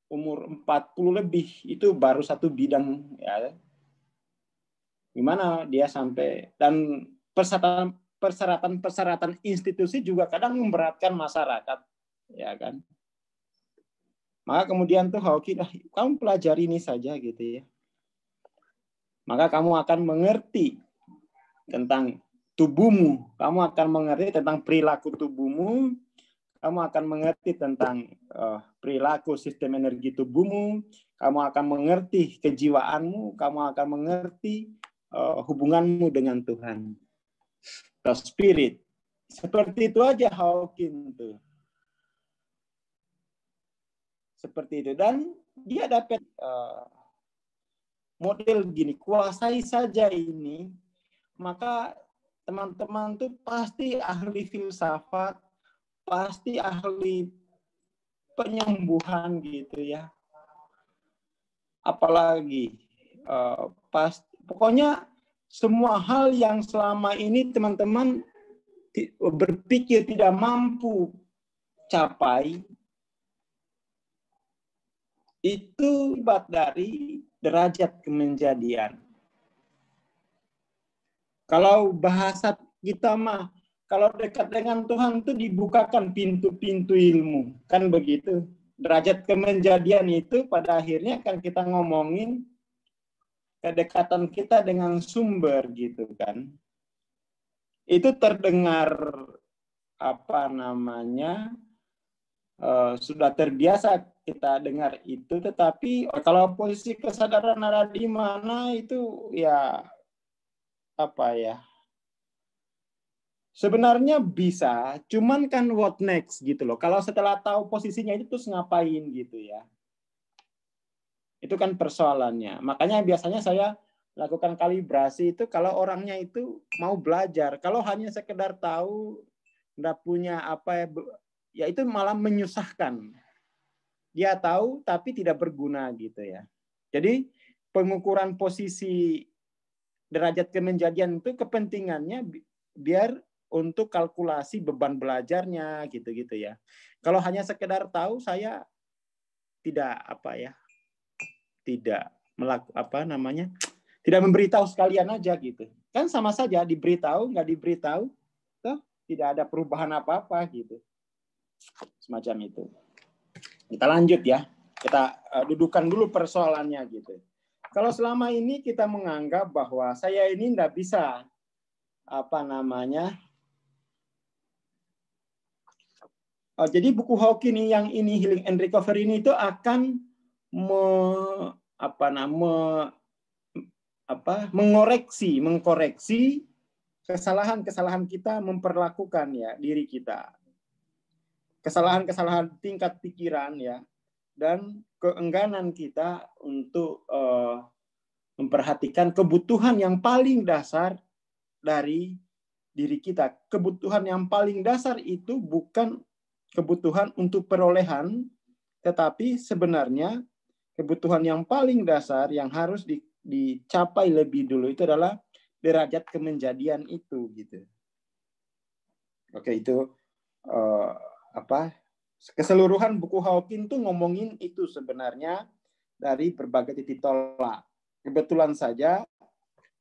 umur 40 lebih itu baru satu bidang ya. Gimana dia sampai, dan persyaratan institusi juga kadang memberatkan masyarakat ya kan. Maka kemudian tuh Hawking, kamu pelajari ini saja gitu ya. Maka kamu akan mengerti tentang tubuhmu, kamu akan mengerti tentang perilaku tubuhmu, kamu akan mengerti tentang perilaku sistem energi tubuhmu, kamu akan mengerti kejiwaanmu, kamu akan mengerti hubunganmu dengan Tuhan. The spirit. Seperti itu aja Hawking tuh. Seperti itu. Dan dia dapat model gini, kuasai saja ini, maka teman-teman tuh pasti ahli filsafat, pasti ahli penyembuhan gitu ya. Apalagi pokoknya semua hal yang selama ini teman-teman berpikir tidak mampu capai, itu akibat dari derajat kemenjadian. Kalau bahasa kita mah, kalau dekat dengan Tuhan itu dibukakan pintu-pintu ilmu. Kan begitu. Derajat kemenjadian itu pada akhirnya kan kita ngomongin kedekatan kita dengan sumber gitu kan. Itu terdengar sudah terbiasa kita dengar itu, tetapi kalau posisi kesadaran ada di mana itu ya sebenarnya bisa, cuman kan what next gitu loh. Kalau setelah tahu posisinya itu terus ngapain gitu ya. Itu kan persoalannya. Makanya biasanya saya lakukan kalibrasi itu kalau orangnya itu mau belajar. Kalau hanya sekedar tahu, nggak punya ya itu malah menyusahkan. Dia tahu tapi tidak berguna gitu ya. Jadi pengukuran posisi derajat kemenjadian itu kepentingannya biar untuk kalkulasi beban belajarnya gitu-gitu ya. Kalau hanya sekedar tahu, saya tidak tidak memberitahu sekalian aja gitu. Kan sama saja diberitahu nggak diberitahu, toh tidak ada perubahan apa-apa gitu. Semacam itu. Kita lanjut ya. Kita dudukan dulu persoalannya gitu. Kalau selama ini kita menganggap bahwa saya ini tidak bisa jadi buku Hawking yang ini Healing and Recovery ini itu akan mengkoreksi kesalahan-kesalahan kita memperlakukan ya diri kita. Kesalahan-kesalahan tingkat pikiran ya, dan keengganan kita untuk memperhatikan kebutuhan yang paling dasar dari diri kita. Kebutuhan yang paling dasar itu bukan kebutuhan untuk perolehan, tetapi sebenarnya kebutuhan yang paling dasar yang harus dicapai lebih dulu itu adalah derajat kemenjadian itu gitu. Oke, itu keseluruhan buku Hawking tuh ngomongin itu sebenarnya dari berbagai titik tolak. Kebetulan saja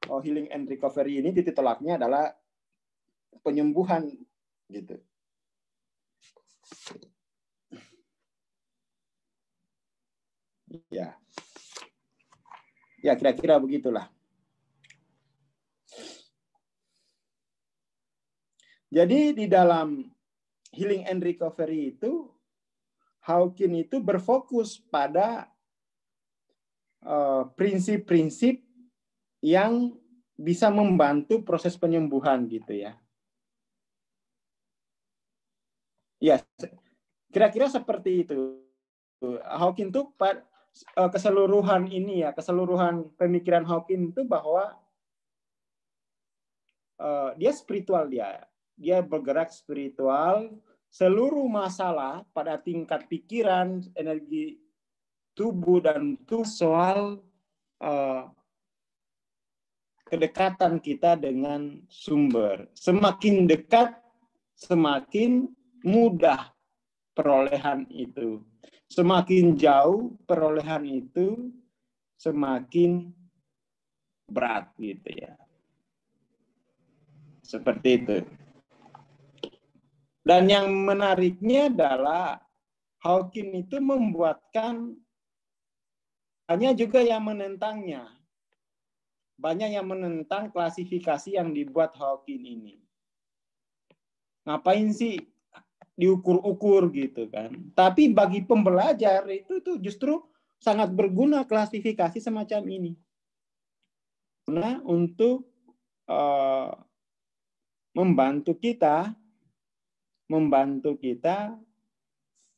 Healing and Recovery ini titik tolaknya adalah penyembuhan gitu. Ya. Ya kira-kira begitulah. Jadi di dalam healing and recovery itu, Hawkins itu berfokus pada prinsip-prinsip yang bisa membantu proses penyembuhan gitu ya. Ya, kira-kira seperti itu. Hawkins itu keseluruhan ini ya, keseluruhan pemikiran Hawkins itu bahwa dia spiritual, dia bergerak spiritual, seluruh masalah pada tingkat pikiran, energi tubuh dan tubuh soal kedekatan kita dengan sumber. Semakin dekat, semakin mudah perolehan itu. Semakin jauh perolehan itu, semakin berat gitu ya. Seperti itu. Dan yang menariknya adalah Hawkins itu membuatkan banyak juga yang menentangnya. Banyak yang menentang klasifikasi yang dibuat Hawkins ini. Ngapain sih diukur-ukur gitu kan? Tapi bagi pembelajar itu tuh justru sangat berguna klasifikasi semacam ini. Nah, untuk membantu kita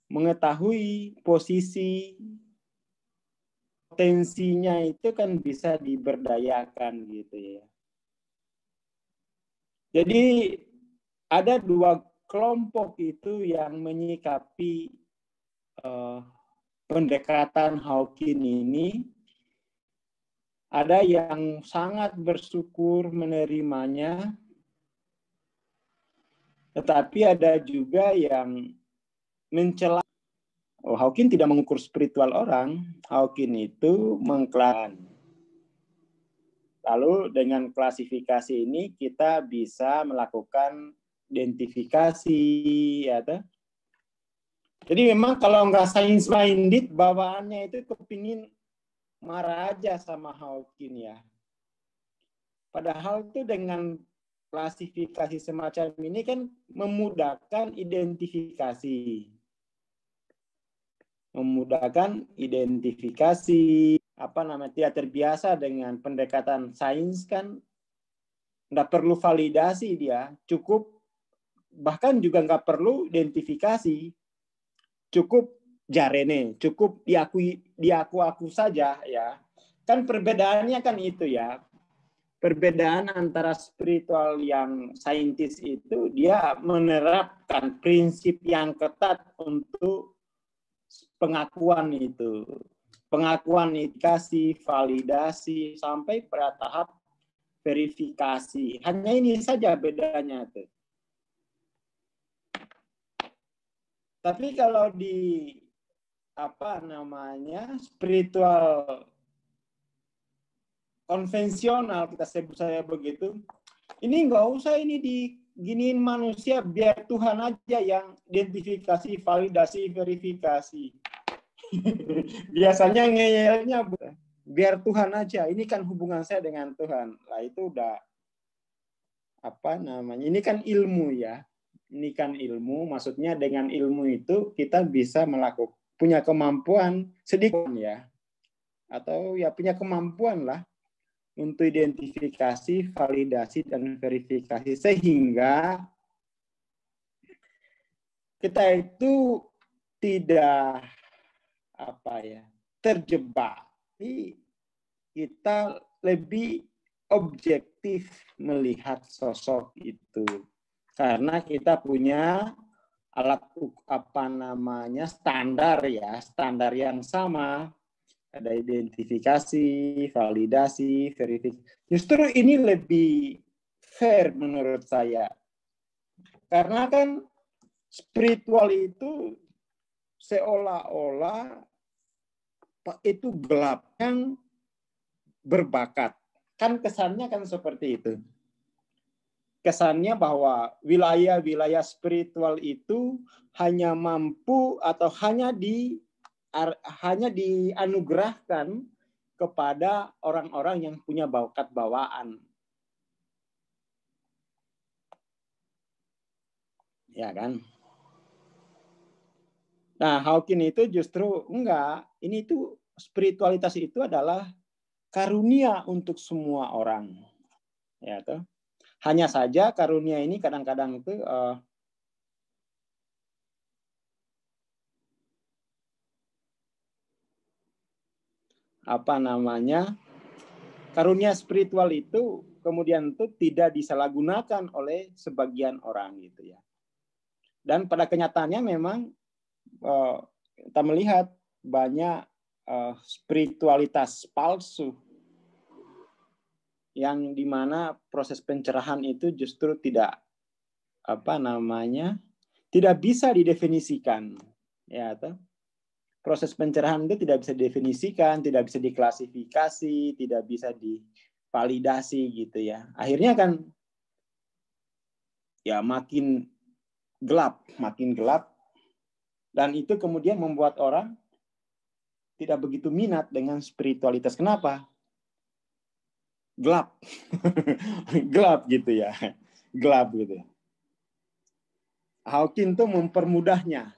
mengetahui posisi potensinya itu kan bisa diberdayakan gitu ya. Jadi ada dua kelompok itu yang menyikapi pendekatan Hawkins ini. Ada yang sangat bersyukur menerimanya, tetapi ada juga yang mencela. Hawkins tidak mengukur spiritual orang. Hawkins itu mengklaim. Lalu dengan klasifikasi ini kita bisa melakukan identifikasi, ya. Jadi memang kalau nggak science minded, bawaannya itu kepingin marah aja sama Hawkins ya. Padahal itu dengan klasifikasi semacam ini kan memudahkan identifikasi. Tidak terbiasa dengan pendekatan sains kan, nggak perlu validasi dia, cukup, bahkan juga nggak perlu identifikasi, cukup jarene, cukup diaku saja ya. Kan perbedaannya kan itu ya. Perbedaan antara spiritual yang saintis itu dia menerapkan prinsip yang ketat untuk pengakuan itu. Pengakuan, indikasi, validasi sampai pada tahap verifikasi. Hanya ini saja bedanya tuh. Tapi kalau di spiritual konvensional, kita sebut saya begitu, ini nggak usah ini diginiin manusia, biar Tuhan aja yang identifikasi, validasi, verifikasi. Biasanya ngeyelnya biar Tuhan aja, ini kan hubungan saya dengan Tuhan. Lah itu udah ini kan ilmu ya. Ini kan ilmu, maksudnya dengan ilmu itu kita bisa punya kemampuan sedikit ya. Atau ya punya kemampuan lah untuk identifikasi, validasi, dan verifikasi. Sehingga kita itu tidak terjebak. Kita lebih objektif melihat sosok itu. Karena kita punya alat standar yang sama. Ada identifikasi, validasi, verifikasi. Justru ini lebih fair menurut saya. Karena kan spiritual itu seolah-olah itu gelap yang berbakat. Kan kesannya kan seperti itu. Kesannya bahwa wilayah-wilayah spiritual itu hanya mampu atau hanya dianugerahkan kepada orang-orang yang punya bakat bawaan. Ya kan? Nah, Hawking itu justru enggak. Ini tuh spiritualitas itu adalah karunia untuk semua orang. Ya toh. Hanya saja karunia ini kadang-kadang itu karunia spiritual itu kemudian itu tidak disalahgunakan oleh sebagian orang gitu ya. Dan pada kenyataannya memang kita melihat banyak spiritualitas palsu yang dimana proses pencerahan itu justru tidak tidak bisa didefinisikan, ya toh. Proses pencerahan itu tidak bisa didefinisikan, tidak bisa diklasifikasi, tidak bisa divalidasi gitu ya. Akhirnya kan ya makin gelap, dan itu kemudian membuat orang tidak begitu minat dengan spiritualitas. Kenapa? Gelap. Gelap gitu ya. Gelap gitu. Hawking itu mempermudahnya,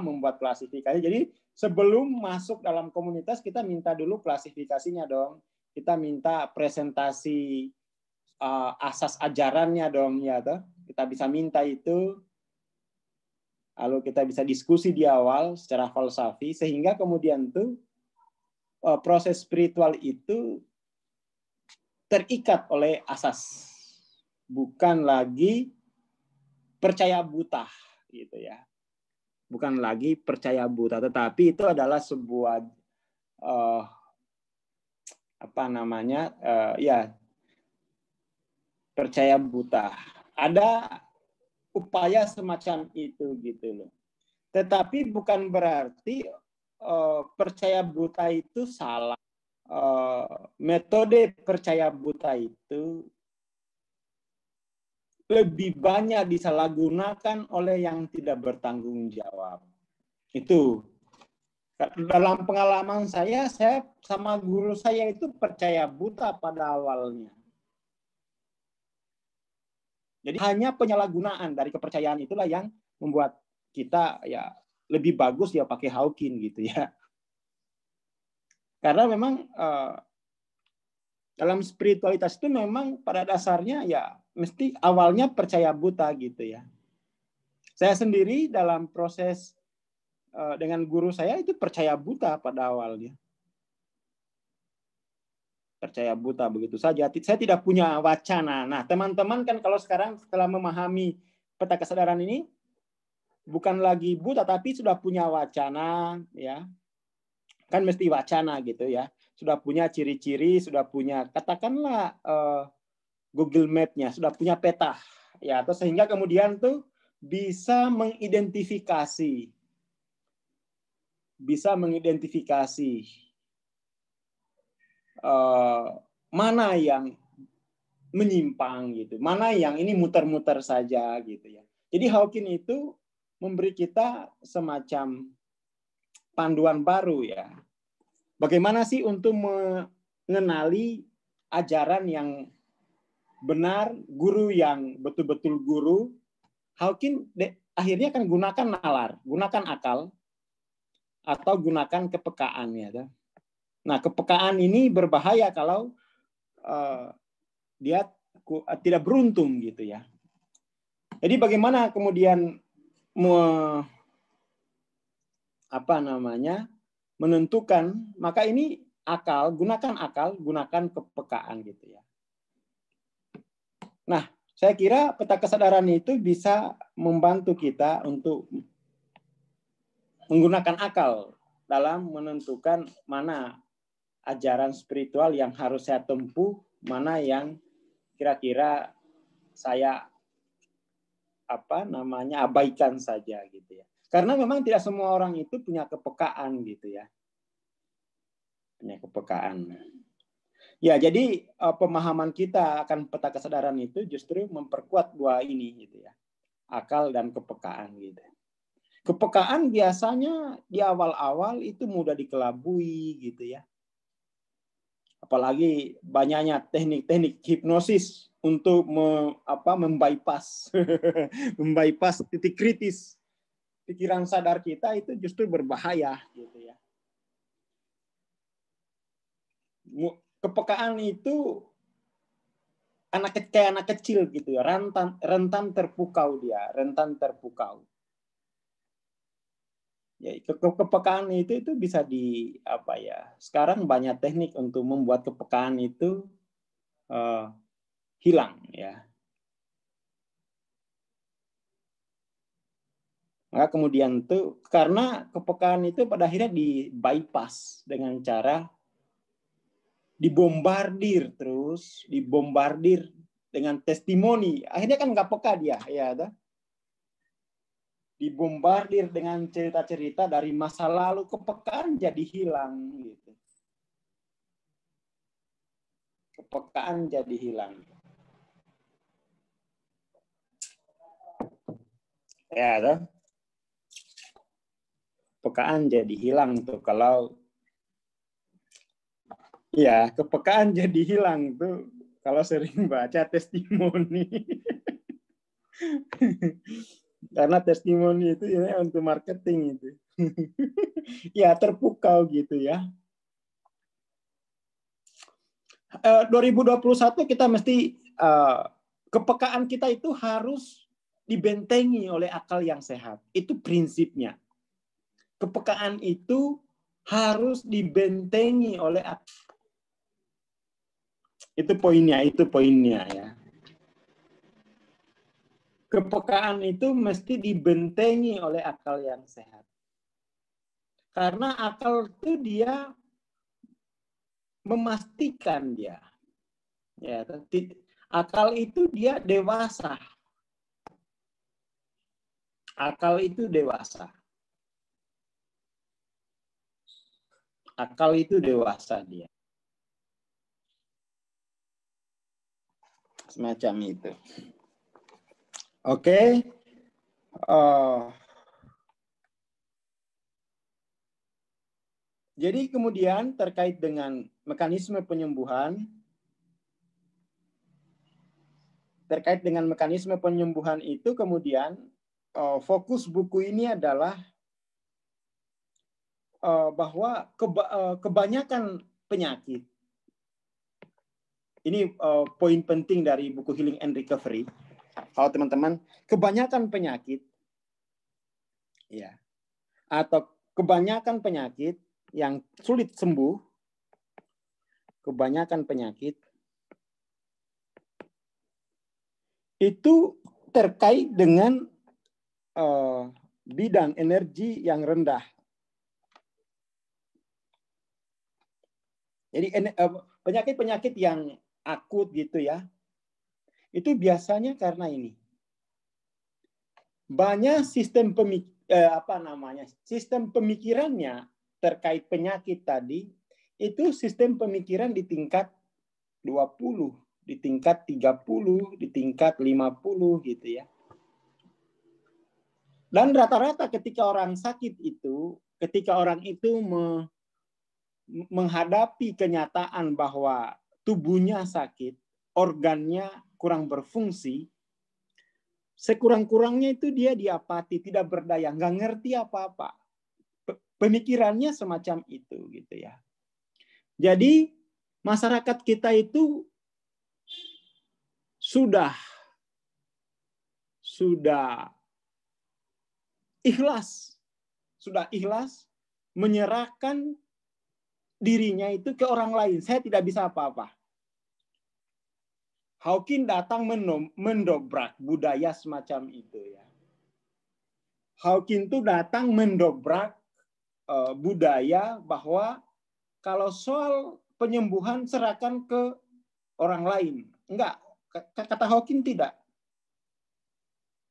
membuat klasifikasi. Jadi sebelum masuk dalam komunitas kita minta dulu klasifikasinya dong. Kita minta presentasi asas ajarannya dong ya toh. Kita bisa minta itu. Lalu kita bisa diskusi di awal secara falsafi sehingga kemudian tuh proses spiritual itu terikat oleh asas. Bukan lagi percaya buta gitu ya. Bukan lagi percaya buta, tetapi itu adalah sebuah percaya buta. Ada upaya semacam itu gitu loh. Tetapi bukan berarti percaya buta itu salah. Metode percaya buta itu lebih banyak disalahgunakan oleh yang tidak bertanggung jawab. Itu dalam pengalaman saya sama guru saya itu percaya buta pada awalnya. Jadi hanya penyalahgunaan dari kepercayaan itulah yang membuat kita ya lebih bagus ya pakai Hawking gitu ya. Karena memang dalam spiritualitas itu memang pada dasarnya ya mesti awalnya percaya buta gitu ya. Saya sendiri dalam proses dengan guru saya itu percaya buta pada awalnya. Percaya buta begitu saja. Saya tidak punya wacana. Nah, teman-teman kan kalau sekarang setelah memahami peta kesadaran ini bukan lagi buta tapi sudah punya wacana ya. Kan mesti wacana gitu ya. Sudah punya ciri-ciri, sudah punya katakanlah Google Map-nya, sudah punya peta ya, atau sehingga kemudian tuh bisa mengidentifikasi mana yang menyimpang gitu, mana yang ini muter-muter saja gitu ya. Jadi Hawking itu memberi kita semacam panduan baru ya. Bagaimana sih untuk mengenali ajaran yang benar, guru yang betul-betul guru. Hawking akhirnya kan gunakan nalar, gunakan akal, atau gunakan kepekaan ya. Nah, kepekaan ini berbahaya kalau dia tidak beruntung gitu ya. Jadi bagaimana kemudian menentukan, maka ini gunakan kepekaan gitu ya. Nah, saya kira peta kesadaran itu bisa membantu kita untuk menggunakan akal dalam menentukan mana ajaran spiritual yang harus saya tempuh, mana yang kira-kira saya abaikan saja gitu ya. Karena memang tidak semua orang itu punya kepekaan gitu ya. Punya kepekaan. Ya, jadi pemahaman kita akan peta kesadaran itu justru memperkuat dua ini gitu ya. Akal dan kepekaan gitu. Kepekaan biasanya di awal-awal itu mudah dikelabui gitu ya. Apalagi banyaknya teknik-teknik hipnosis untuk membypass membypass titik kritis pikiran sadar kita, itu justru berbahaya gitu ya. Kepekaan itu kayak anak kecil gitu ya, rentan terpukau dia, rentan terpukau. Ya, kepekaan itu bisa sekarang banyak teknik untuk membuat kepekaan itu hilang ya. Maka kemudian itu karena kepekaan itu pada akhirnya di bypass dengan cara dibombardir dengan testimoni. Akhirnya kan nggak peka dia, ya. Dibombardir dengan cerita-cerita dari masa lalu, kepekaan jadi hilang gitu. Kepekaan jadi hilang. Ya, toh? Kepekaan jadi hilang tuh kalau ya, kepekaan jadi hilang tuh kalau sering baca testimoni. Karena testimoni itu ya untuk marketing itu. Ya, terpukau gitu ya. 2021 kita mesti kepekaan kita itu harus dibentengi oleh akal yang sehat. Itu prinsipnya. Kepekaan itu harus dibentengi oleh akal. Itu poinnya ya. Kepekaan itu mesti dibentengi oleh akal yang sehat. Karena akal itu dia memastikan dia. Ya, akal itu dia dewasa. Akal itu dewasa. Akal itu dewasa dia. Semacam itu. Oke. Jadi kemudian terkait dengan mekanisme penyembuhan, itu kemudian fokus buku ini adalah bahwa kebanyakan penyakit, ini poin penting dari buku Healing and Recovery. Kalau teman-teman, kebanyakan penyakit, ya, atau kebanyakan penyakit yang sulit sembuh, kebanyakan penyakit itu terkait dengan bidang energi yang rendah. Jadi penyakit-penyakit yang akut gitu ya, itu biasanya karena ini. Banyak sistem pemikirannya terkait penyakit tadi, itu sistem pemikiran di tingkat 20, di tingkat 30, di tingkat 50 gitu ya. Dan rata-rata ketika orang sakit itu, ketika orang itu menghadapi kenyataan bahwa tubuhnya sakit, organnya kurang berfungsi, sekurang-kurangnya itu dia diapati, tidak berdaya, nggak ngerti apa-apa. Pemikirannya semacam itu gitu ya. Jadi masyarakat kita itu sudah ikhlas menyerahkan dirinya itu ke orang lain. Saya tidak bisa apa-apa. Hawking datang mendobrak budaya semacam itu ya. Hawking itu datang mendobrak budaya bahwa kalau soal penyembuhan serahkan ke orang lain. Enggak, kata Hawking tidak.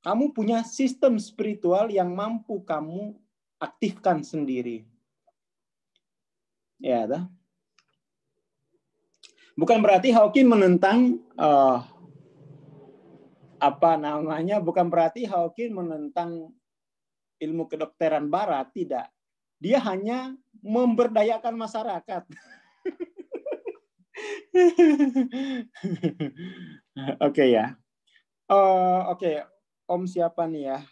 Kamu punya sistem spiritual yang mampu kamu aktifkan sendiri. Ya, dah. Bukan berarti Hawking menentang bukan berarti Hawking menentang ilmu kedokteran barat, tidak. Dia hanya memberdayakan masyarakat. Oke ya. Oke, Om siapa nih ya?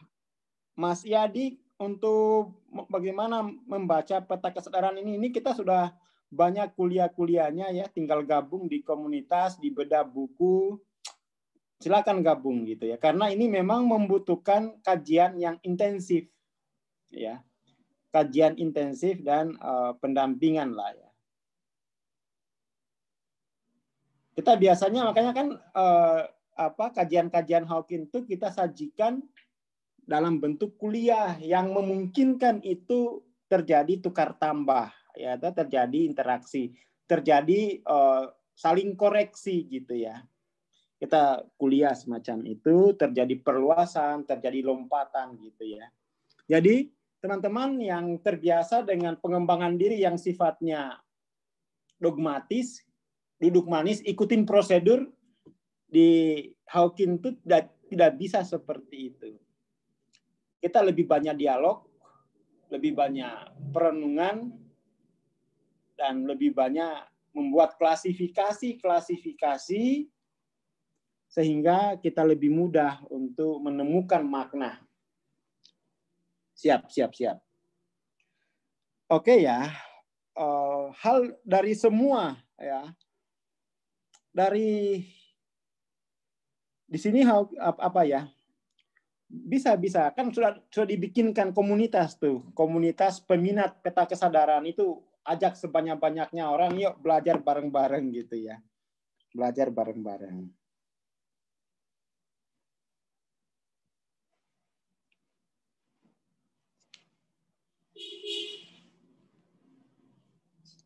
Mas Yadi, untuk bagaimana membaca peta kesadaran ini kita sudah banyak kuliah-kuliahnya ya, tinggal gabung di komunitas, di bedah buku, silakan gabung gitu ya, karena ini memang membutuhkan kajian yang intensif ya, kajian intensif dan pendampingan lah ya. Kita biasanya makanya kan kajian-kajian Hawking itu kita sajikan dalam bentuk kuliah yang memungkinkan itu terjadi tukar tambah, ya, terjadi interaksi, terjadi saling koreksi gitu ya. Kita kuliah semacam itu, terjadi perluasan, terjadi lompatan gitu ya. Jadi teman-teman yang terbiasa dengan pengembangan diri yang sifatnya dogmatis, duduk manis, ikutin prosedur, di Hawking itu tidak bisa seperti itu. Kita lebih banyak dialog, lebih banyak perenungan, dan lebih banyak membuat klasifikasi sehingga kita lebih mudah untuk menemukan makna. Siap. Oke ya, hal dari semua ya, dari di sini apa ya? Bisa kan sudah dibikinkan komunitas tuh, komunitas peminat peta kesadaran itu, ajak sebanyak-banyaknya orang, yuk belajar bareng-bareng gitu ya, belajar bareng-bareng.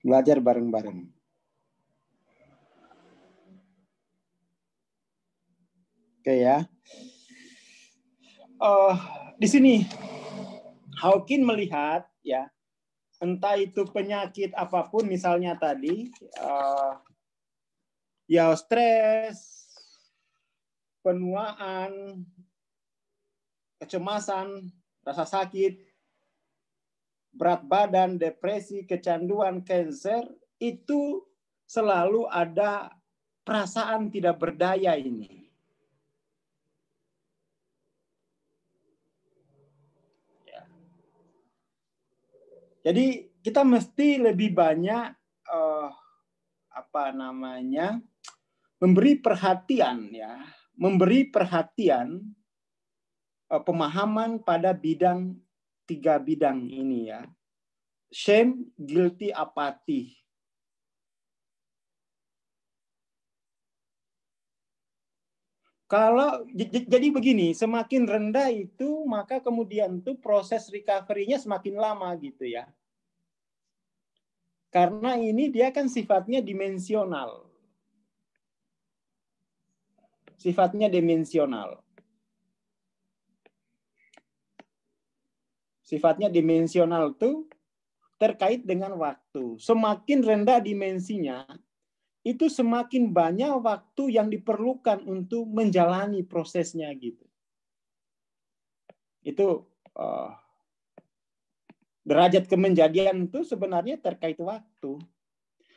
Belajar bareng-bareng. Oke ya. Di sini Hawking melihat ya, entah itu penyakit apapun, misalnya tadi ya stres, penuaan, kecemasan, rasa sakit, berat badan, depresi, kecanduan, kanker, itu selalu ada perasaan tidak berdaya ini. Jadi kita mesti lebih banyak memberi perhatian ya, pemahaman pada tiga bidang ini ya. Shame, guilty, apathy. Jadi begini, semakin rendah itu, maka kemudian tuh proses recovery-nya semakin lama gitu ya. Karena ini dia kan sifatnya dimensional. Sifatnya dimensional tuh terkait dengan waktu. Semakin rendah dimensinya, itu semakin banyak waktu yang diperlukan untuk menjalani prosesnya gitu. Itu derajat kemenjadian itu sebenarnya terkait waktu.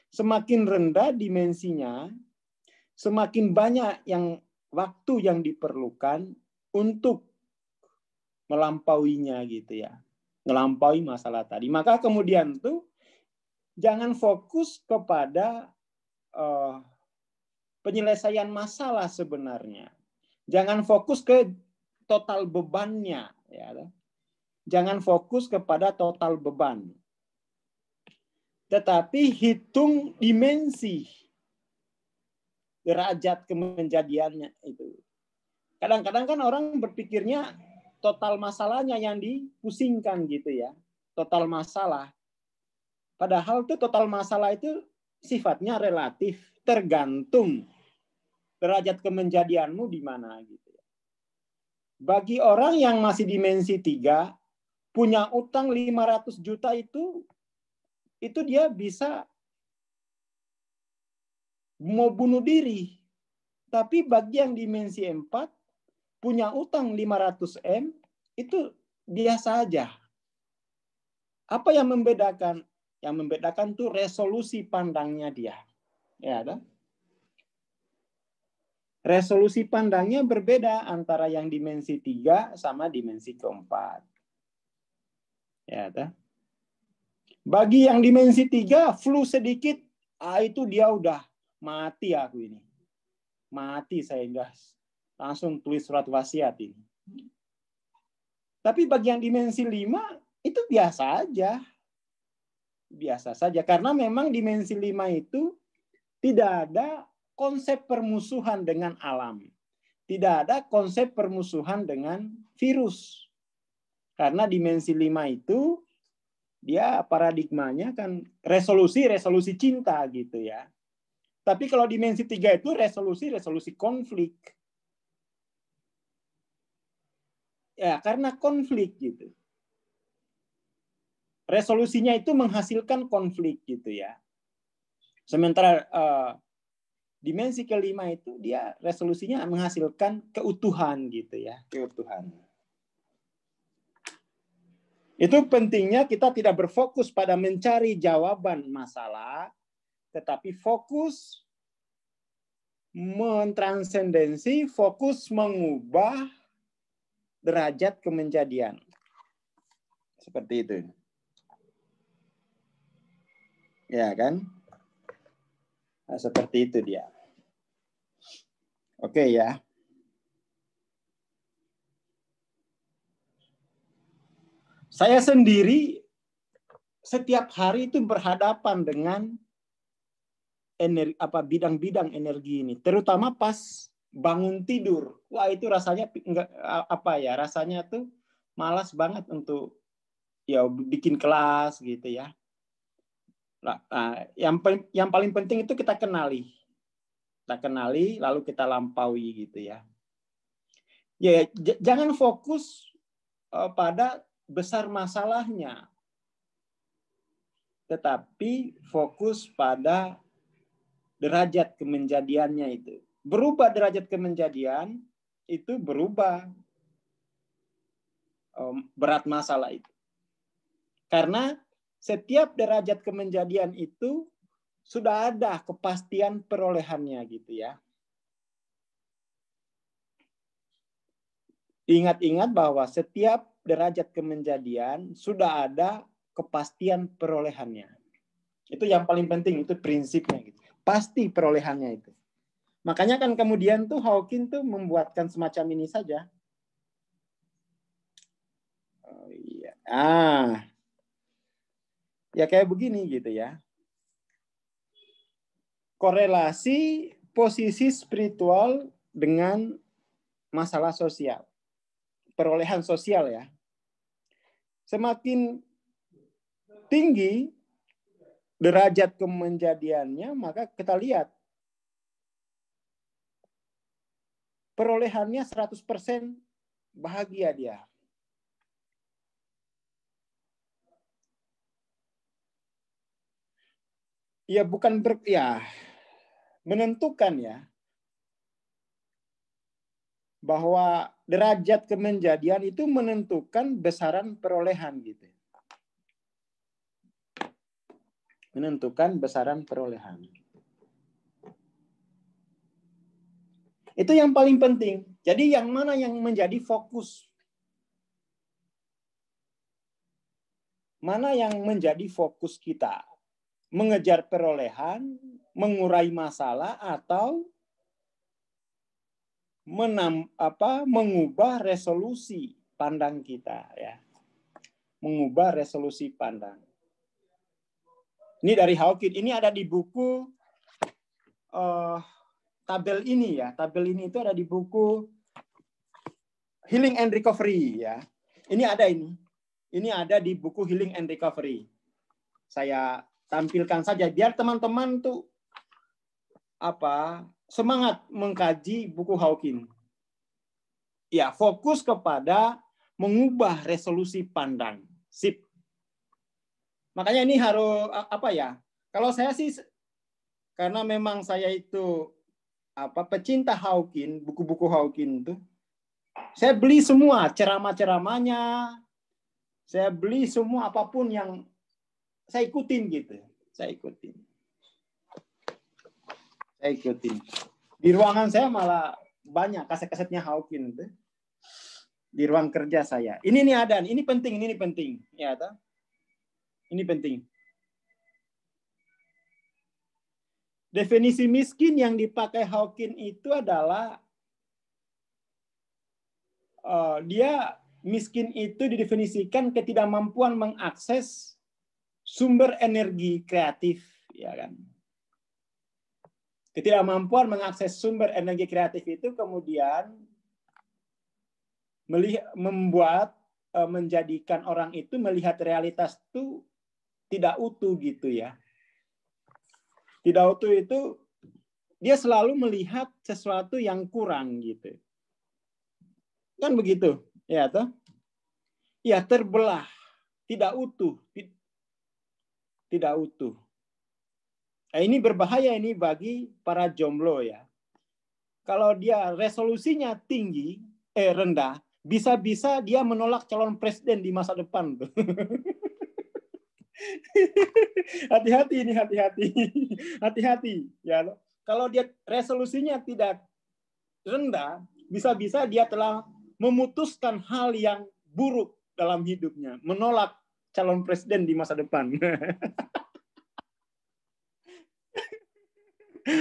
Semakin rendah dimensinya, semakin banyak waktu yang diperlukan untuk melampauinya gitu ya. Melampaui masalah tadi. Maka kemudian tuh jangan fokus kepada penyelesaian masalah sebenarnya. Jangan fokus ke total bebannya. Ya. Jangan fokus kepada total beban. Tetapi hitung dimensi derajat kemenjadiannya itu. Kadang-kadang kan orang berpikirnya total masalahnya yang dipusingkan gitu ya. Total masalah. Padahal tuh total masalah itu sifatnya relatif, tergantung derajat kemenjadianmu di mana gitu. Bagi orang yang masih dimensi 3, punya utang 500 juta itu dia bisa mau bunuh diri. Tapi bagi yang dimensi 4, punya utang 500 M, itu biasa aja. Apa yang membedakan? Yang membedakan tuh resolusi pandangnya dia. Ya, kan? resolusi pandangnya berbeda antara yang dimensi 3 sama dimensi keempat. Ya, tak? Bagi yang dimensi 3, flu sedikit, itu dia udah mati aku ini. Mati saya guys. Langsung tulis surat wasiat ini. Tapi bagi yang dimensi 5, itu biasa aja. Biasa saja. Karena memang dimensi 5 itu tidak ada konsep permusuhan dengan alam. Tidak ada konsep permusuhan dengan virus. Karena dimensi 5 itu dia paradigmanya kan resolusi cinta gitu ya. Tapi kalau dimensi 3 itu resolusi konflik. Ya, karena konflik gitu. Resolusinya itu menghasilkan konflik gitu ya. Sementara dimensi kelima itu dia resolusinya menghasilkan keutuhan gitu ya, keutuhan. Itu pentingnya kita tidak berfokus pada mencari jawaban masalah, tetapi fokus mentransendensi, fokus mengubah derajat kemenjadian. Seperti itu. Ya kan? Nah, seperti itu dia. Oke ya. Saya sendiri setiap hari itu berhadapan dengan bidang-bidang energi ini, terutama pas bangun tidur. Wah, itu rasanya rasanya tuh malas banget untuk ya bikin kelas gitu ya. Nah, yang paling penting itu kita kenali. Kita kenali lalu kita lampaui gitu ya. Ya, jangan fokus pada besar masalahnya. Tetapi fokus pada derajat kemenjadiannya itu. Berubah derajat kemenjadian itu berubah berat masalah itu. Karena setiap derajat kemenjadian itu sudah ada kepastian perolehannya gitu ya. Ingat-ingat bahwa setiap derajat kemenjadian sudah ada kepastian perolehannya. Itu yang paling penting, itu prinsipnya gitu. Pasti perolehannya itu. Makanya kan kemudian tuh Hawking tuh membuatkan semacam ini saja. Oh iya. Ya kayak begini gitu ya. Korelasi posisi spiritual dengan masalah sosial. Perolehan sosial ya. Semakin tinggi derajat kemenjadiannya, maka kita lihat perolehannya 100% bahagia dia. Ya bukan menentukan ya bahwa derajat kemenjadian itu menentukan besaran perolehan gitu. Menentukan besaran perolehan. Itu yang paling penting. Jadi yang mana yang menjadi fokus? Mana yang menjadi fokus kita? Mengejar perolehan, mengurai masalah, atau mengubah resolusi pandang kita ya. Mengubah resolusi pandang. Ini dari Hawking. Ini ada di buku tabel ini ya. Tabel ini itu ada di buku Healing and Recovery ya. Ini ada ini. Ini ada di buku Healing and Recovery. Saya tampilkan saja biar teman-teman tuh semangat mengkaji buku Hawking. Ya, fokus kepada mengubah resolusi pandang. Sip. Makanya ini harus kalau saya sih karena memang saya itu pecinta Hawking, buku-buku Hawking itu saya beli semua ceramah-ceramahnya. Saya beli semua apapun yang saya ikutin gitu. Saya ikutin. Di ruangan saya malah banyak kaset-kasetnya Hawking itu. Di ruang kerja saya. Ini nih ada, ini penting, ini penting. Ya, toh? Ini penting. Definisi miskin yang dipakai Hawking itu adalah dia miskin itu didefinisikan ketidakmampuan mengakses sumber energi kreatif, ya kan? Ketidakmampuan mengakses sumber energi kreatif itu kemudian menjadikan orang itu melihat realitas itu tidak utuh gitu ya. Tidak utuh itu dia selalu melihat sesuatu yang kurang gitu. Kan begitu, ya toh? Ya terbelah, tidak utuh. Tidak utuh. Nah, ini berbahaya ini bagi para jomblo ya. Kalau dia resolusinya tinggi, rendah, bisa-bisa dia menolak calon presiden di masa depan tuh. Hati-hati ini, hati-hati. Hati-hati ya. Kalau dia resolusinya tidak rendah, bisa-bisa dia telah memutuskan hal yang buruk dalam hidupnya, menolak calon presiden di masa depan.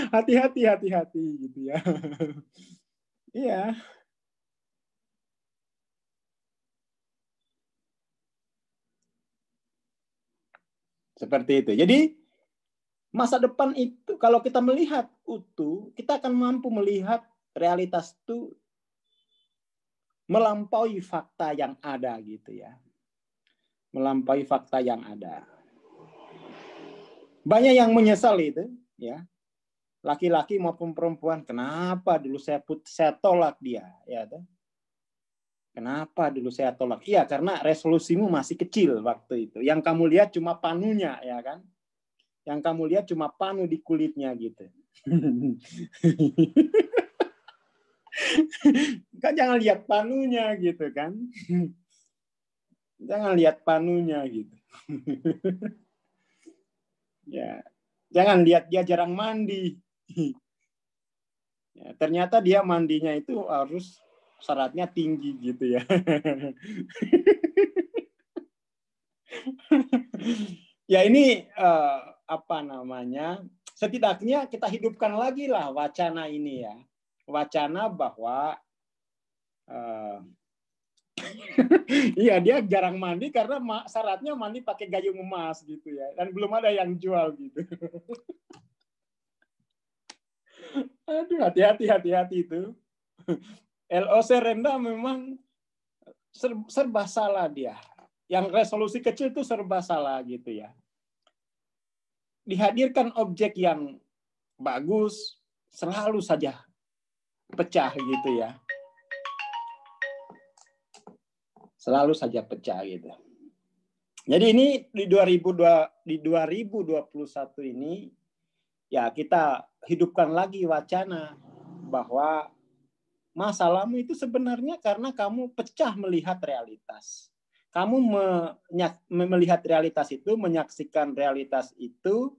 Hati-hati, hati-hati gitu ya. Iya. Seperti itu. Jadi masa depan itu kalau kita melihat utuh, kita akan mampu melihat realitas itu melampaui fakta yang ada gitu ya. Melampaui fakta yang ada. Banyak yang menyesal itu ya. Laki-laki maupun perempuan, kenapa dulu saya tolak dia ya. Kenapa dulu saya tolak? Iya, karena resolusimu masih kecil waktu itu. Yang kamu lihat cuma panunya, ya kan? Yang kamu lihat cuma panu di kulitnya gitu. Kan jangan lihat panunya gitu kan? Jangan lihat panunya gitu. Ya, jangan lihat dia jarang mandi. Ya, ternyata dia mandinya itu harus syaratnya tinggi gitu ya. Ya ini apa namanya? Setidaknya kita hidupkan lagi lah wacana ini ya. Wacana bahwa iya dia jarang mandi karena syaratnya mandi pakai gayung emas gitu ya. Dan belum ada yang jual gitu. Aduh, hati-hati itu. LOC rendah memang serba salah dia. Yang resolusi kecil itu serba salah gitu ya. Dihadirkan objek yang bagus, selalu saja pecah gitu ya. Selalu saja pecah gitu. Jadi ini di 2021 ini ya kita hidupkan lagi wacana bahwa masalahmu itu sebenarnya karena kamu pecah melihat realitas. Kamu melihat realitas itu, menyaksikan realitas itu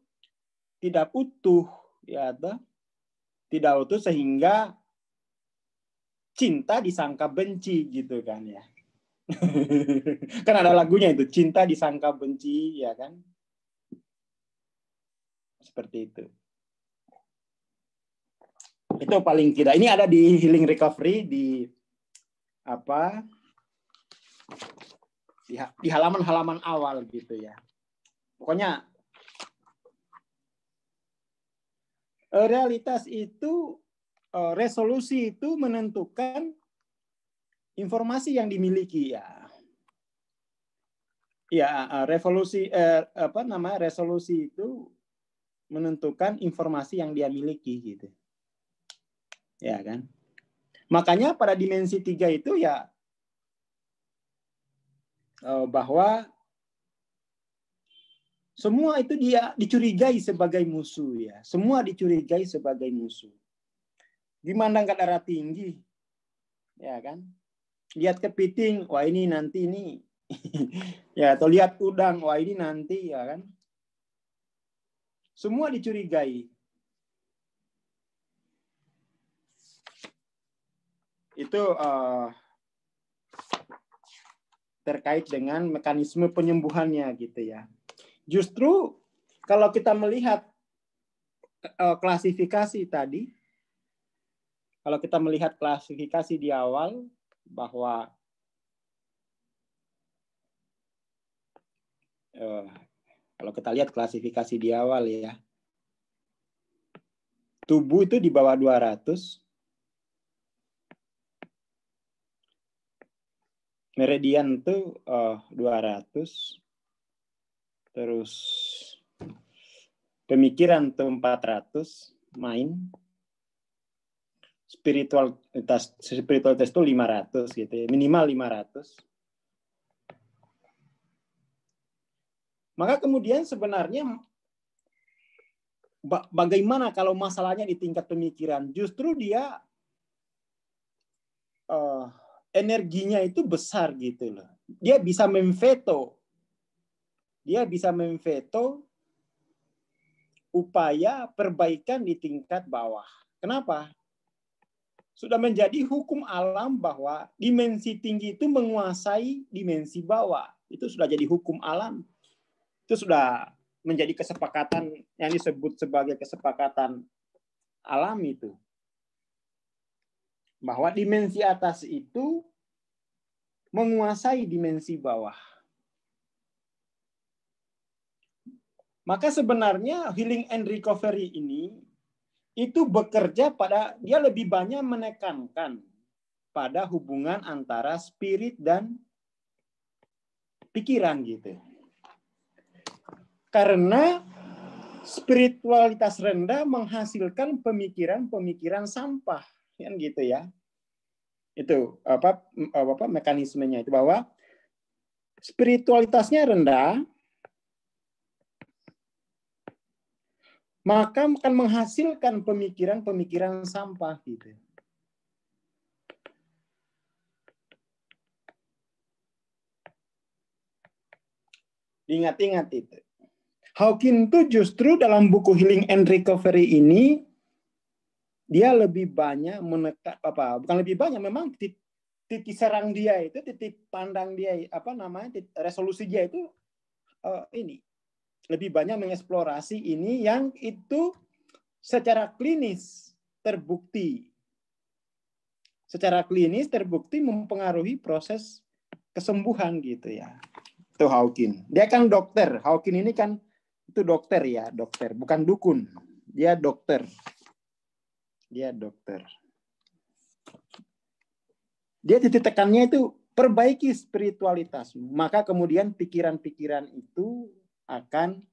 tidak utuh, ya, tidak utuh sehingga cinta disangka benci gitu kan ya. Kan ada lagunya itu, cinta disangka benci, ya kan? Seperti itu. Itu paling tidak. Ini ada di Healing Recovery di apa? Di halaman-halaman awal gitu ya. Pokoknya realitas itu, resolusi itu menentukan informasi yang dimiliki ya. Ya, resolusi itu menentukan informasi yang dia miliki gitu. Ya kan? Makanya pada dimensi 3 itu ya bahwa semua itu dia dicurigai sebagai musuh ya. Semua dicurigai sebagai musuh. Dimandangkan darah tinggi. Ya kan? Lihat kepiting, wah ini nanti ini. Ya, atau lihat udang, wah ini nanti ya kan. Semua dicurigai. itu terkait dengan mekanisme penyembuhannya gitu ya. Justru kalau kita melihat klasifikasi tadi, kalau kita melihat klasifikasi di awal bahwa kalau kita lihat klasifikasi di awal ya, tubuh itu di bawah 200, meridian itu 200, terus pemikiran itu 400, main, spiritualitas itu 500 gitu ya, minimal 500. Maka kemudian sebenarnya bagaimana kalau masalahnya di tingkat pemikiran? Justru dia energinya itu besar gitu loh. Dia bisa memveto. Dia bisa memveto upaya perbaikan di tingkat bawah. Kenapa? Sudah menjadi hukum alam bahwa dimensi tinggi itu menguasai dimensi bawah. Itu sudah jadi hukum alam. Itu sudah menjadi kesepakatan yang disebut sebagai kesepakatan alam itu. Bahwa dimensi atas itu menguasai dimensi bawah. Maka sebenarnya healing and recovery ini itu bekerja pada, dia lebih banyak menekankan pada hubungan antara spirit dan pikiran gitu. Karena spiritualitas rendah menghasilkan pemikiran-pemikiran sampah, kan gitu ya. Itu apa mekanismenya itu, bahwa spiritualitasnya rendah, maka akan menghasilkan pemikiran-pemikiran sampah gitu. Ingat-ingat itu. Hawking itu justru dalam buku Healing and Recovery ini dia lebih banyak menekan bukan lebih banyak, memang titik serang dia itu, titik pandang dia resolusi dia itu ini lebih banyak mengeksplorasi ini yang itu secara klinis terbukti mempengaruhi proses kesembuhan gitu ya. Itu Hawking. Dia kan dokter. Hawking ini kan itu dokter ya, dokter, bukan dukun. Dia dokter. Dia titik tekannya itu perbaiki spiritualitas. Maka kemudian pikiran-pikiran itu akan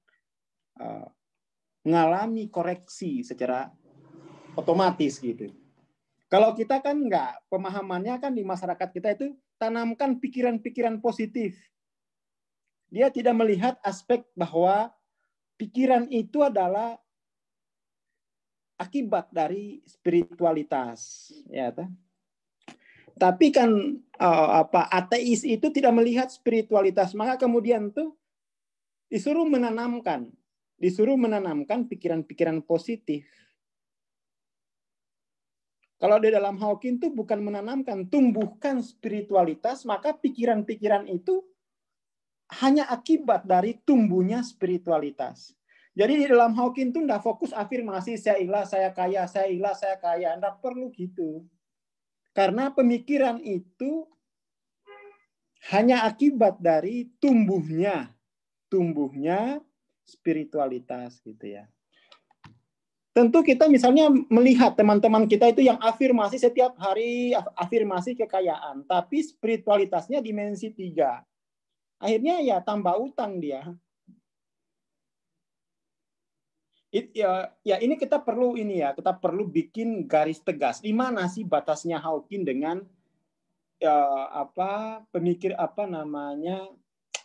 mengalami koreksi secara otomatis gitu. Kalau kita kan enggak, pemahamannya kan di masyarakat kita itu tanamkan pikiran-pikiran positif. Dia tidak melihat aspek bahwa pikiran itu adalah akibat dari spiritualitas, ya. Tapi kan ateis itu tidak melihat spiritualitas, maka kemudian tuh disuruh menanamkan pikiran-pikiran positif. Kalau di dalam Hawking itu bukan menanamkan, tumbuhkan spiritualitas, maka pikiran-pikiran itu hanya akibat dari tumbuhnya spiritualitas. Jadi di dalam Hawking itu tidak fokus afirmasi, saya ikhlas, saya kaya, saya ikhlas, saya kaya. Tidak perlu gitu. Karena pemikiran itu hanya akibat dari tumbuhnya spiritualitas gitu ya. Tentu kita misalnya melihat teman-teman kita itu yang afirmasi setiap hari, afirmasi kekayaan, tapi spiritualitasnya dimensi 3. Akhirnya ya tambah utang dia. Ya ini kita perlu bikin garis tegas. Di mana sih batasnya Hawking dengan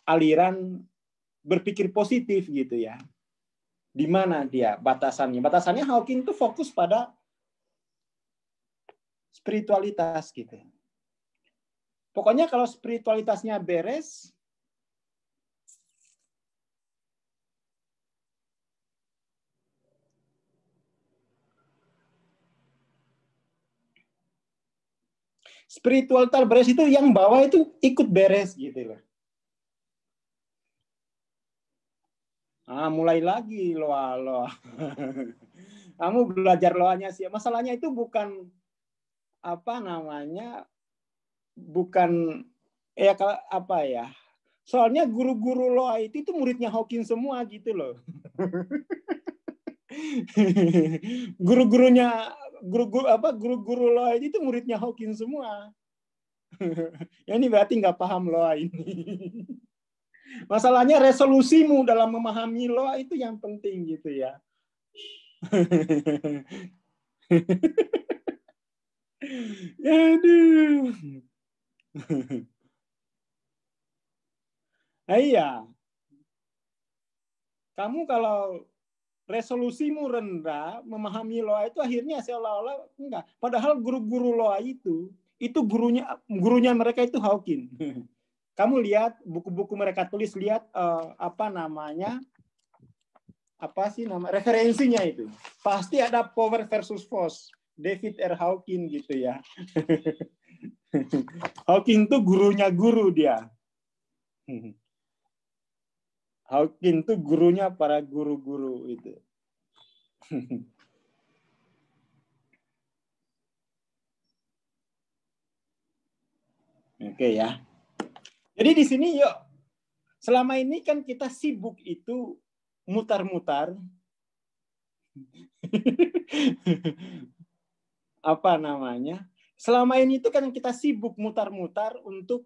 aliran berpikir positif gitu ya. Di mana dia batasannya? Batasannya Hawking itu fokus pada spiritualitas gitu. Pokoknya kalau spiritualitasnya beres, Spiritual beres itu yang bawah itu ikut beres gitu loh. Mulai lagi loa. Kamu belajar loanya sih. Masalahnya itu bukan bukan apa ya. Soalnya guru-guru loa itu muridnya Hawking semua gitu loh. Guru-guru loa itu muridnya Hawking semua. Ya ini berarti nggak paham loa ini. Masalahnya resolusimu dalam memahami loa itu yang penting gitu ya. Aduh. Iya. Kamu kalau resolusimu rendah, memahami loa itu akhirnya seolah-olah enggak. Padahal guru-guru loa itu gurunya mereka itu Hawking. Kamu lihat buku-buku mereka tulis, lihat referensinya itu. Pasti ada Power versus Force, David R. Hawking gitu ya. Hawking itu gurunya guru dia. Hawking itu gurunya para guru-guru itu. Oke ya. Jadi di sini yuk, selama ini kan kita sibuk itu mutar-mutar. Selama ini itu kan kita sibuk mutar-mutar untuk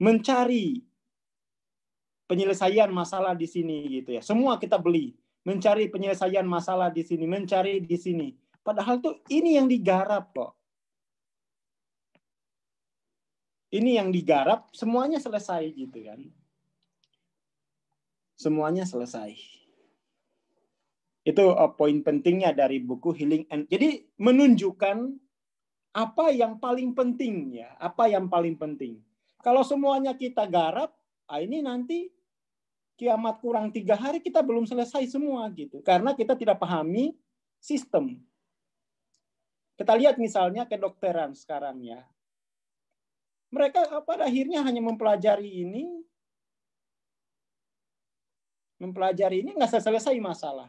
mencari penyelesaian masalah di sini gitu ya. Semua kita beli, mencari penyelesaian masalah di sini, mencari di sini. Padahal tuh ini yang digarap kok. Ini yang digarap, semuanya selesai gitu kan. Semuanya selesai. Itu poin pentingnya dari buku Healing and. Jadi menunjukkan apa yang paling penting ya, apa yang paling penting. Kalau semuanya kita garap, ini nanti kiamat kurang 3 hari kita belum selesai semua gitu. Karena kita tidak pahami sistem. Kita lihat misalnya kedokteran sekarang ya. Mereka pada akhirnya hanya mempelajari ini nggak selesai masalah.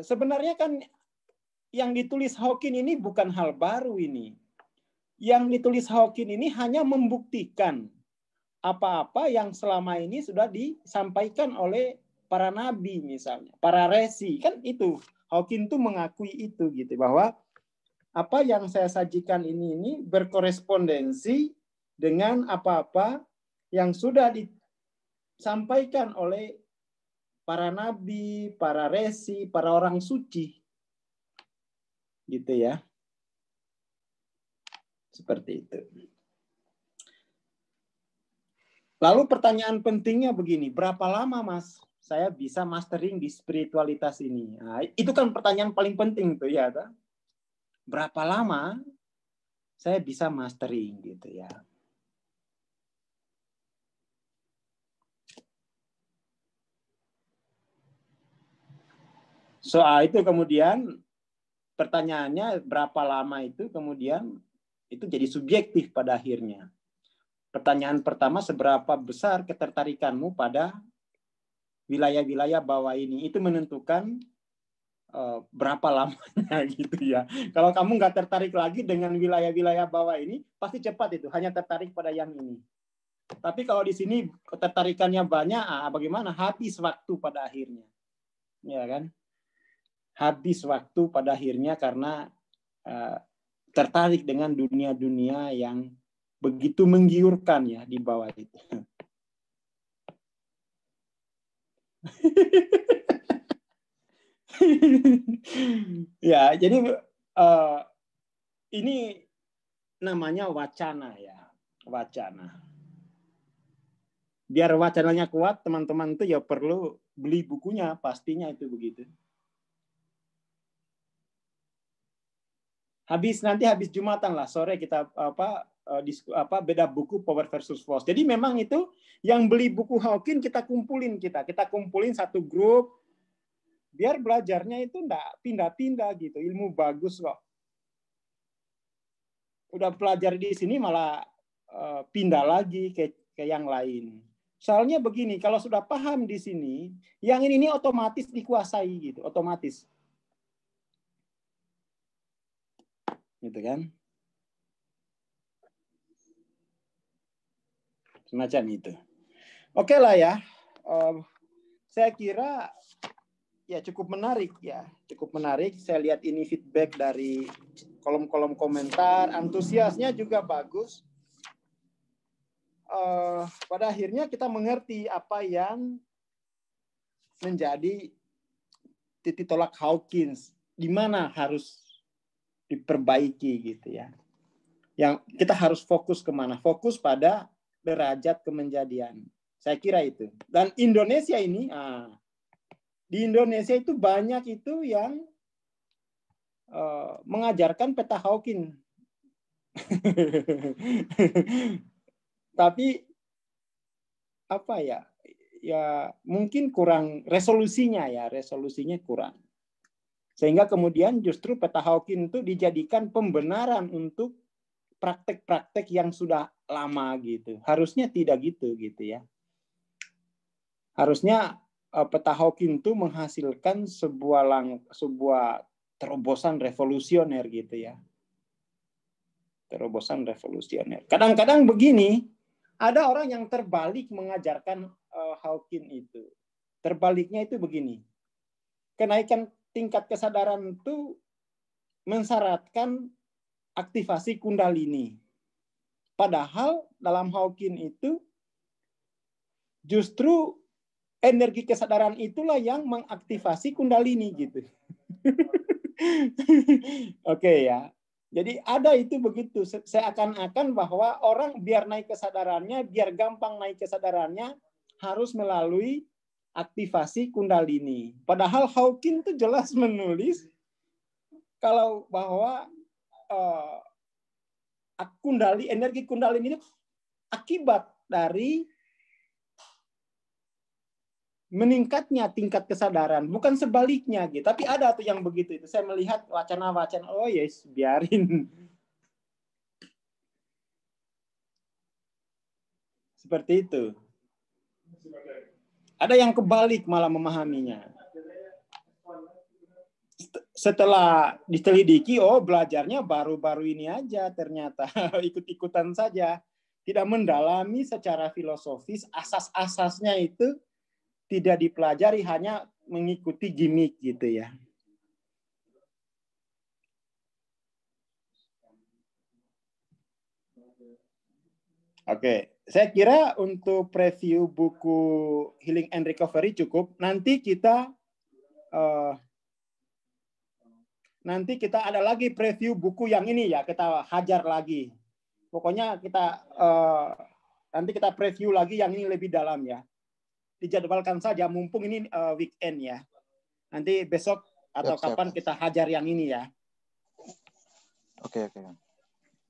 Sebenarnya kan yang ditulis Hawking ini bukan hal baru ini. Yang ditulis Hawking ini hanya membuktikan apa-apa yang selama ini sudah disampaikan oleh para nabi misalnya, para resi. Kan itu, Hawking tuh mengakui itu gitu, bahwa apa yang saya sajikan ini berkorespondensi dengan apa-apa yang sudah disampaikan oleh para nabi, para resi, para orang suci. Gitu ya. Seperti itu. Lalu pertanyaan pentingnya begini, berapa lama Mas saya bisa mastering di spiritualitas ini? Nah, itu kan pertanyaan paling penting tuh ya. Berapa lama saya bisa mastering gitu ya. Soal itu kemudian pertanyaannya berapa lama itu kemudian itu jadi subjektif pada akhirnya. Pertanyaan pertama, seberapa besar ketertarikanmu pada wilayah-wilayah bawah ini? Itu menentukan berapa lamanya gitu ya. Kalau kamu nggak tertarik lagi dengan wilayah-wilayah bawah ini, pasti cepat itu, hanya tertarik pada yang ini. Tapi kalau di sini ketertarikannya banyak, bagaimana? Habis waktu pada akhirnya. Ya kan? Habis waktu pada akhirnya karena tertarik dengan dunia-dunia yang begitu menggiurkan ya di bawah itu. Ya, jadi ini namanya wacana ya, wacana. Biar wacananya kuat, teman-teman itu ya perlu beli bukunya, pastinya itu begitu. Nanti habis Jumatan lah, sore kita beda buku Power versus Force. Jadi memang itu yang beli buku Hawking kita kumpulin satu grup. biar belajarnya itu enggak pindah-pindah gitu. Ilmu bagus kok. Udah pelajari di sini malah pindah lagi ke yang lain. Soalnya begini, kalau sudah paham di sini, yang ini otomatis dikuasai gitu, otomatis. Gitu kan? Semacam itu. Oke lah ya. Saya kira ya cukup menarik ya, cukup menarik. Saya lihat ini feedback dari kolom-kolom komentar, antusiasnya juga bagus. Pada akhirnya kita mengerti apa yang menjadi titik tolak Hawkins, di mana harus diperbaiki gitu ya. Yang kita harus fokus kemana? Fokus pada derajat kemenjadian. Saya kira itu. Dan Indonesia ini, di Indonesia itu banyak itu yang mengajarkan peta Hawkins. Tapi apa ya? Ya mungkin kurang resolusinya ya, resolusinya kurang. Sehingga kemudian justru peta Hawkins itu dijadikan pembenaran untuk praktek-praktek yang sudah lama gitu. Harusnya tidak gitu ya. Harusnya peta Hawkins itu menghasilkan sebuah terobosan revolusioner gitu ya. Terobosan revolusioner. Kadang-kadang begini, ada orang yang terbalik mengajarkan Hawkins itu. Terbaliknya itu begini. Kenaikan tingkat kesadaran itu mensyaratkan aktivasi kundalini. Padahal dalam Hawkins itu justru energi kesadaran itulah yang mengaktifasi kundalini gitu. Oke ya. Jadi ada itu begitu. Seakan-akan bahwa orang biar naik kesadarannya, biar gampang naik kesadarannya, harus melalui aktivasi kundalini. Padahal Hawkins itu jelas menulis kalau bahwa energi kundalini ini akibat dari meningkatnya tingkat kesadaran, bukan sebaliknya gitu. Tapi ada tuh yang begitu itu. Saya melihat wacana-wacana, oh yes, biarin. Seperti itu. Ada yang kebalik malah memahaminya. Setelah ditelidiki, oh belajarnya baru-baru ini aja ternyata. Ikut-ikutan saja. Tidak mendalami secara filosofis, asas-asasnya itu tidak dipelajari, hanya mengikuti gimmick gitu ya. Oke, saya kira untuk preview buku Healing and Recovery cukup. Nanti kita ada lagi preview buku yang ini ya, kita hajar lagi. Pokoknya nanti kita preview lagi yang ini lebih dalam ya. Dijadwalkan saja mumpung ini weekend ya. Nanti besok atau kapan kita hajar yang ini ya. Oke.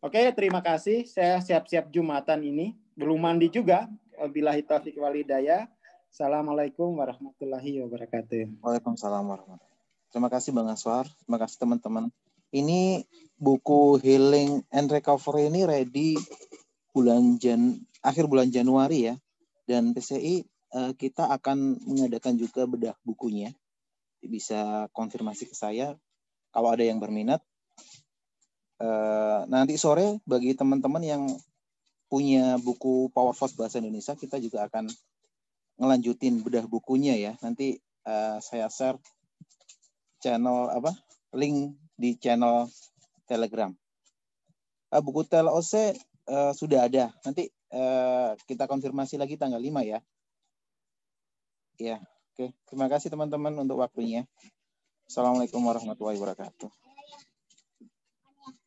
Oke, terima kasih. Saya siap-siap Jumatan ini. Belum mandi juga. Wabillahi taufiq wal hidayah. Assalamualaikum warahmatullahi wabarakatuh. Waalaikumsalam warahmatullahi wabarakatuh. Terima kasih Bang Aswar. Terima kasih teman-teman. Ini buku Healing and Recovery ini ready akhir bulan Januari ya. Dan PCI kita akan mengadakan juga bedah bukunya. Bisa konfirmasi ke saya kalau ada yang berminat. Nanti sore bagi teman-teman yang punya buku Power Force Bahasa Indonesia, kita juga akan ngelanjutin bedah bukunya ya. Nanti saya share link di channel Telegram. Buku TLOC sudah ada. Nanti kita konfirmasi lagi tanggal 5 ya. Ya, oke. Terima kasih teman-teman untuk waktunya. Assalamualaikum warahmatullahi wabarakatuh.